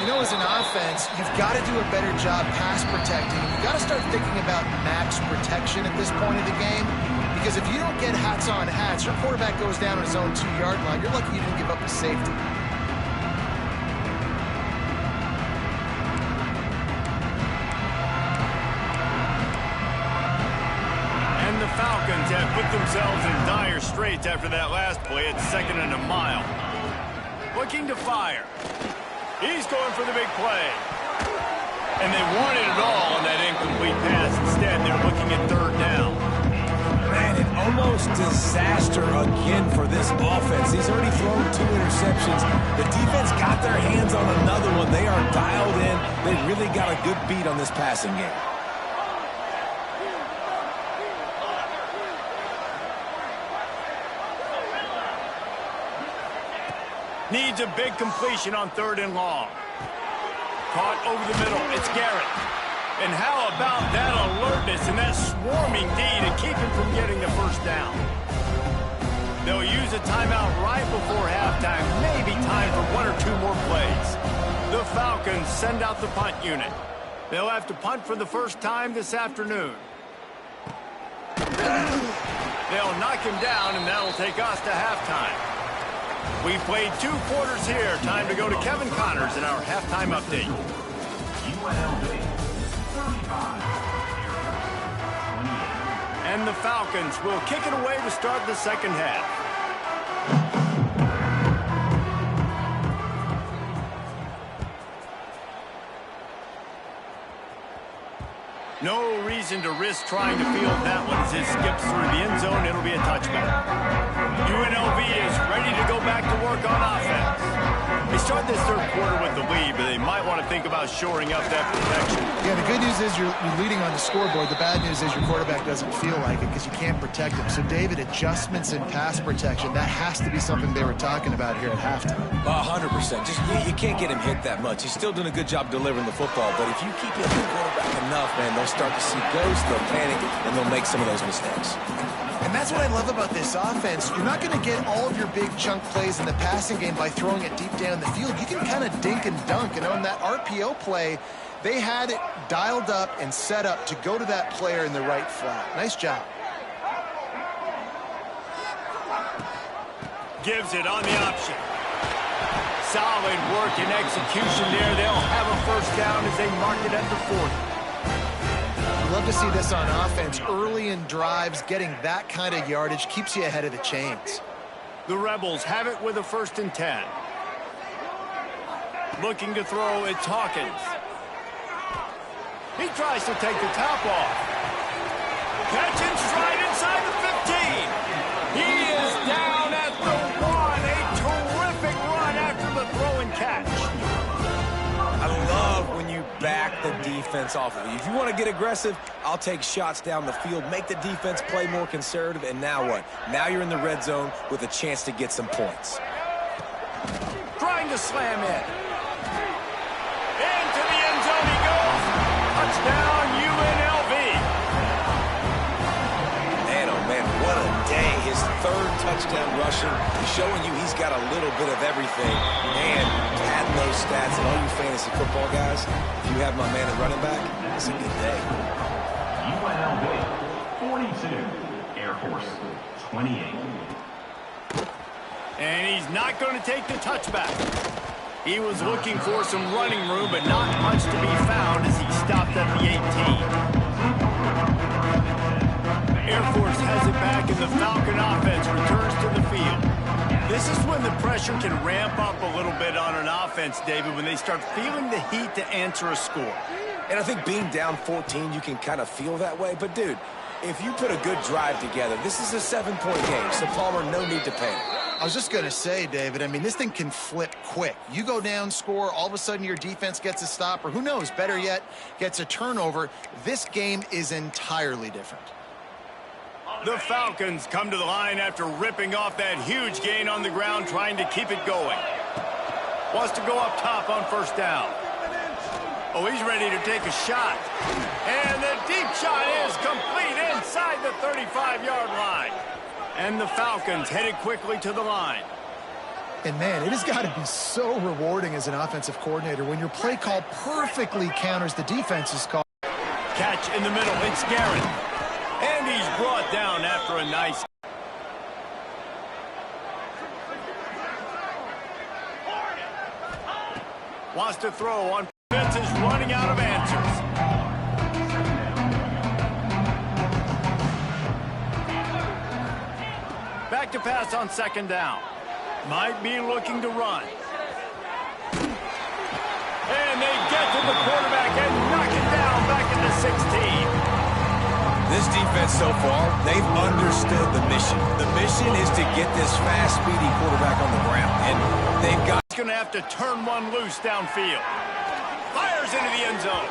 You know, as an offense, you've got to do a better job pass protecting. You've got to start thinking about max protection at this point of the game. Because if you don't get hats on hats, your quarterback goes down on his own 2-yard line. You're lucky you didn't give up a safety. And the Falcons have put themselves in dire straits after that last play at 2nd and a mile. Looking to fire. He's going for the big play. And they wanted it all on that incomplete pass. Instead, they're looking at 3rd down. Man, an almost disaster again for this offense. He's already thrown 2 interceptions. The defense got their hands on another one. They are dialed in. They really got a good beat on this passing game. Needs a big completion on 3rd and long. caught over the middle. It's Garrett. And how about that alertness and that swarming D to keep him from getting the first down? They'll use a timeout right before halftime. Maybe time for 1 or 2 more plays. The Falcons send out the punt unit. They'll have to punt for the first time this afternoon. They'll knock him down, and that'll take us to halftime. We've played 2 quarters here. Time to go to Kevin Connors in our halftime update. UNLV 35, And the Falcons will kick it away to start the second half. No reason to risk trying to field that one as it skips through the end zone. It'll be a touchback. UNLV is ready to go back to work on offense. They start this third quarter with the lead, but they might want to think about shoring up that protection. Yeah, the good news is you're leading on the scoreboard. The bad news is your quarterback doesn't feel like it because you can't protect him. So, David, adjustments in pass protection, that has to be something they were talking about here at halftime. 100%. Just you can't get him hit that much. He's still doing a good job delivering the football, but if you keep hitting the quarterback enough, man, they'll start to see ghosts, they'll panic, and they'll make some of those mistakes. And that's what I love about this offense. You're not going to get all of your big chunk plays in the passing game by throwing it deep down the field. You can kind of dink and dunk. And on that RPO play, they had it dialed up and set up to go to that player in the right flat. Nice job. Gives it on the option. Solid work and execution there. They'll have a first down as they mark it at the 40. Love to see this on offense. Early in drives, getting that kind of yardage keeps you ahead of the chains. The Rebels have it with a 1st and 10. Looking to throw, it's Hawkins. He tries to take the top off. Catch and stride inside the 15. He is down at the 1. A terrific run after the throw and catch. I love when you back the defense off of you. If you want to get aggressive, I'll take shots down the field, make the defense play more conservative, and now what? Now you're in the red zone with a chance to get some points. Trying to slam in. Into the end zone he goes. Touchdown, UNLV. Man, oh man, what a day. His 3rd touchdown rushing, showing you he's got a little bit of everything. And adding those stats, and all you fantasy football guys, if you have my man at running back, it's a good day. UNLV 42, Air Force 28. And he's not going to take the touchback. He was looking for some running room, but not much to be found as he stopped at the 18. Air Force has it back, and the Falcon offense returns to the field. This is when the pressure can ramp up a little bit on an offense, David, when they start feeling the heat to answer a score. And I think being down 14, you can kind of feel that way. But, dude, if you put a good drive together, this is a 7-point game. So, Palmer, no need to panic. I was just going to say, David, I mean, this thing can flip quick. You go down, score, all of a sudden your defense gets a stop, or who knows, better yet, gets a turnover. This game is entirely different. The Falcons come to the line after ripping off that huge gain on the ground, trying to keep it going. Wants to go up top on 1st down. Oh, he's ready to take a shot. And the deep shot is complete inside the 35-yard line. And the Falcons headed quickly to the line. And, man, it has got to be so rewarding as an offensive coordinator when your play call perfectly counters the defense's call. Catch in the middle. It's Garrett. And he's brought down after a nice. Wants to throw on. Defense is running out of answers. Back to pass on 2nd down. Might be looking to run. And they get to the quarterback and knock it down back into 16. This defense so far, they've understood the mission. The mission is to get this fast, speedy quarterback on the ground. And they've got... He's going to have to turn one loose downfield. Fires into the end zone.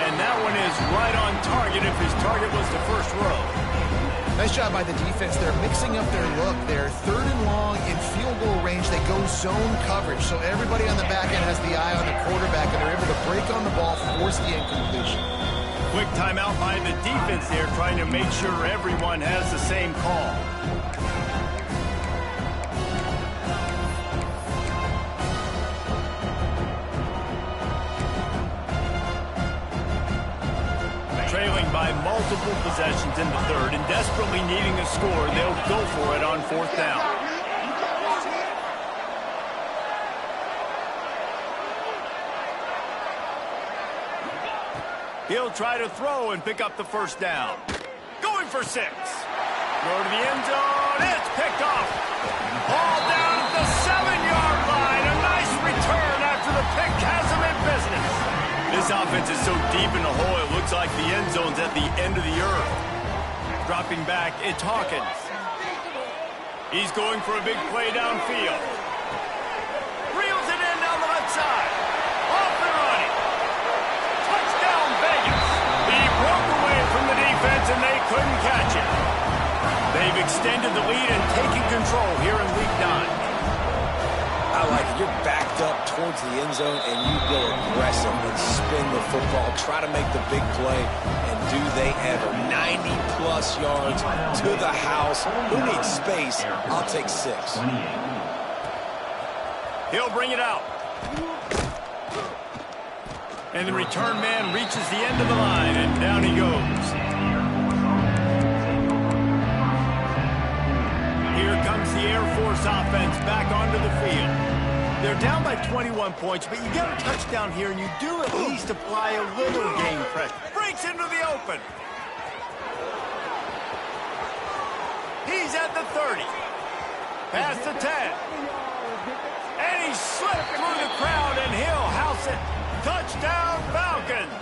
And that one is right on target if his target was the 1st row. Nice job by the defense. They're mixing up their look. They're 3rd and long in field goal range. They go zone coverage. So everybody on the back end has the eye on the quarterback, and they're able to break on the ball, force the incompletion. Quick timeout by the defense there, trying to make sure everyone has the same call. Trailing by multiple possessions in the 3rd and desperately needing a score, they'll go for it on 4th down. He'll try to throw and pick up the 1st down. Going for 6. Throw to the end zone. It's picked off. All down at the 7-yard line. A nice return after the pick has him in business. This offense is so deep in the hole, it looks like the end zone's at the end of the earth. Dropping back, it's Hawkins. He's going for a big play downfield. Reels it in down the left side. Off and running. Touchdown, Vegas. He broke away from the defense, and they couldn't catch him. They've extended the lead and taken control here in Week 9. I like it. You're backed up towards the end zone, and you go aggressive and spin the football, try to make the big play, and do they ever. 90-plus yards to the house. Who needs space? I'll take 6. He'll bring it out. And the return man reaches the end of the line, and down he goes. Here comes the Air Force offense back onto the field. They're down by 21 points, but you get a touchdown here, and you do at least apply a little game pressure. Breaks into the open. He's at the 30. Past the 10. And he slipped through the crowd, and he'll house it. Touchdown, Falcons.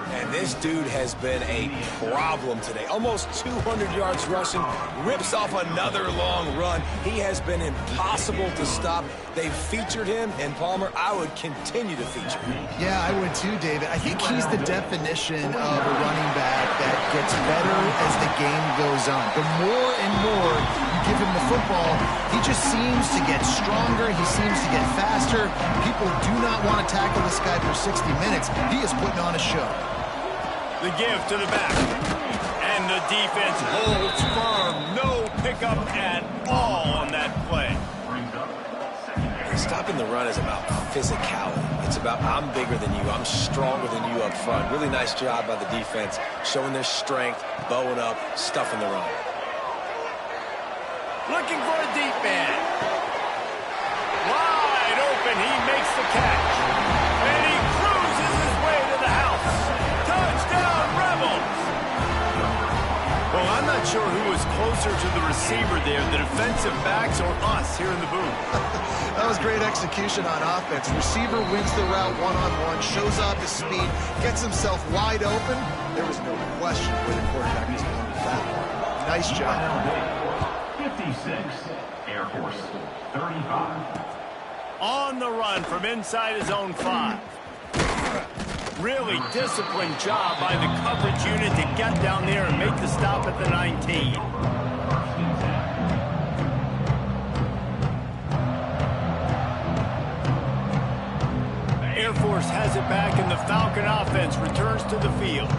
And this dude has been a problem today. Almost 200 yards rushing, rips off another long run. He has been impossible to stop. They've featured him, and Palmer, I would continue to feature him. Yeah, I would too, David. I think he's the definition of a running back that gets better as the game goes on. The more and more you give him the football, he just seems to get stronger. He seems to get faster. People do not want to tackle this guy for 60 minutes. He is putting on a show. The give to the back. And the defense holds firm. No pickup at all on that play. Stopping the run is about physicality. It's about I'm bigger than you. I'm stronger than you up front. Really nice job by the defense, showing their strength, bowing up, stuffing the run. Looking for a deep man. Wide open. He makes the catch. And he cruises his way to the house. Touchdown, Rebels. Well, I'm not sure who was closer to the receiver there, the defensive backs or us here in the booth. That was great execution on offense. Receiver wins the route one-on-one, shows off his speed, gets himself wide open. There was no question where the quarterback was going with that one. Nice job. 56, Air Force 35. On the run from inside his own 5. Really disciplined job by the coverage unit to get down there and make the stop at the 19. Air Force has it back, and the Falcon offense returns to the field.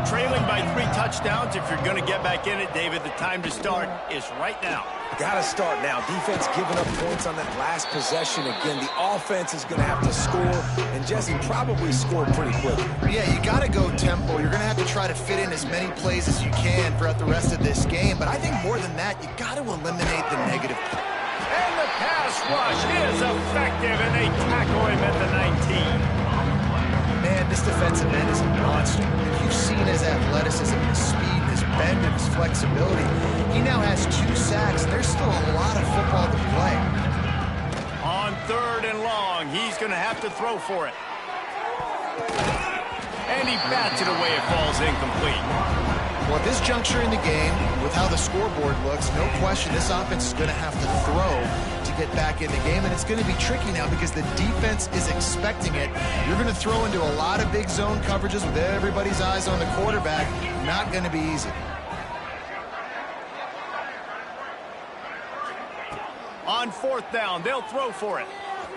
Trailing by 3 touchdowns. If you're going to get back in it, David, the time to start is right now. Got to start now. Defense giving up points on that last possession. Again, the offense is going to have to score, and Jesse probably score pretty quickly. Yeah, you got to go tempo. You're going to have to try to fit in as many plays as you can throughout the rest of this game. But I think more than that, you got to eliminate the negative. And the pass rush is effective, and they tackle him at the 19. Man, this defensive end is a monster. If you've seen his athleticism, his speed, his bend, and his flexibility, he now has 2 sacks. There's still a lot of football to play. On 3rd and long, he's going to have to throw for it. And he bats it away. It falls incomplete. Well, at this juncture in the game, with how the scoreboard looks, no question this offense is going to have to throw to get back in the game, and it's going to be tricky now because the defense is expecting it. You're going to throw into a lot of big zone coverages with everybody's eyes on the quarterback. Not going to be easy. On fourth down, they'll throw for it.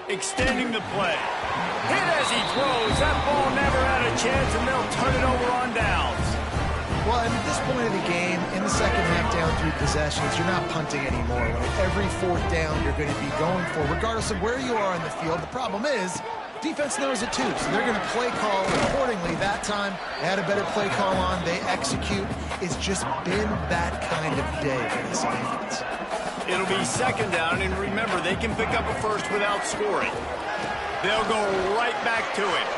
Extending the play. Hit as he throws. That ball never had a chance, and they'll turn it over on downs. Well, and at this point of the game, in the second half down 3 possessions, you're not punting anymore. Right? Every fourth down you're going to be going for, regardless of where you are on the field. The problem is, defense knows it too, so they're going to play call accordingly. That time, they had a better play call on. They execute. It's just been that kind of day for this defense. It'll be second down, and remember, they can pick up a first without scoring. They'll go right back to it.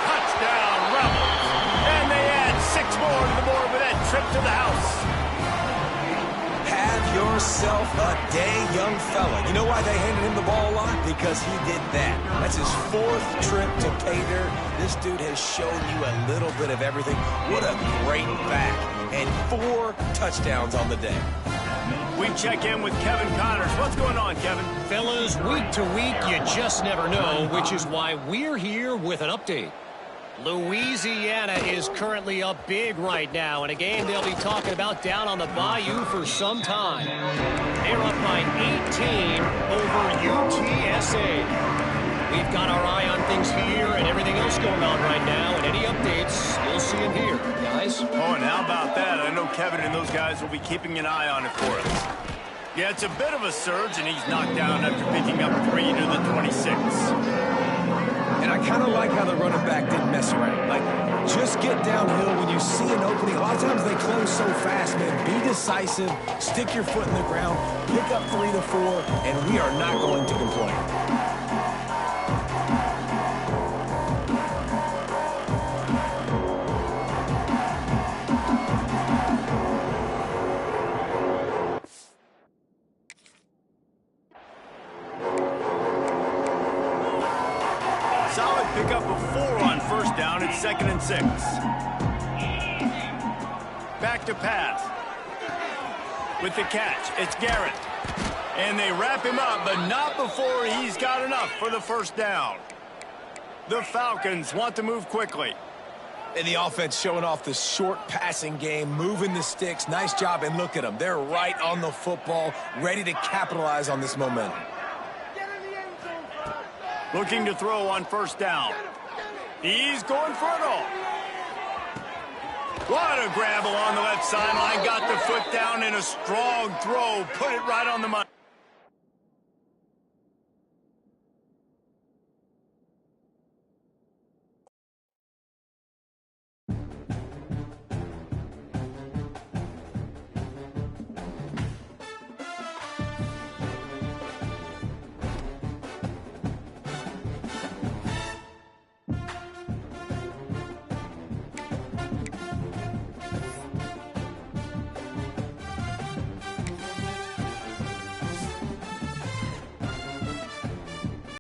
Touchdown, Rebels. And they add 6 more to the board with that trip to the house. Have yourself a day, young fella. You know why they handed him the ball a lot? Because he did that. That's his 4th trip to pay dirt. This dude has shown you a little bit of everything. What a great back. And 4 touchdowns on the day. We check in with Kevin Connors. What's going on, Kevin? Fellas, week to week, you just never know, which is why we're here with an update. Louisiana is currently up big right now in a game they'll be talking about down on the Bayou for some time. They're up by 18 over UTSA. We've got our eye on things here and everything else going on right now, and any updates, you'll see them here, guys. Oh, and how about that? I know Kevin and those guys will be keeping an eye on it for us. Yeah, it's a bit of a surge, and he's knocked down after picking up 3 to the 26. And I kind of like how the running back didn't mess around. Like, just get downhill when you see an opening. A lot of times they close so fast, man. Be decisive, stick your foot in the ground, pick up 3 to 4, and we are not going to complain. Solid pickup of 4 on first down. It's 2nd and 6. Back to pass. With the catch, it's Garrett. And they wrap him up, but not before he's got enough for the first down. The Falcons want to move quickly. And the offense showing off the short passing game, moving the sticks. Nice job, and look at them. They're right on the football, ready to capitalize on this momentum. Looking to throw on first down. He's going for it all. What a grab along the left sideline. Got the foot down in a strong throw. Put it right on the money.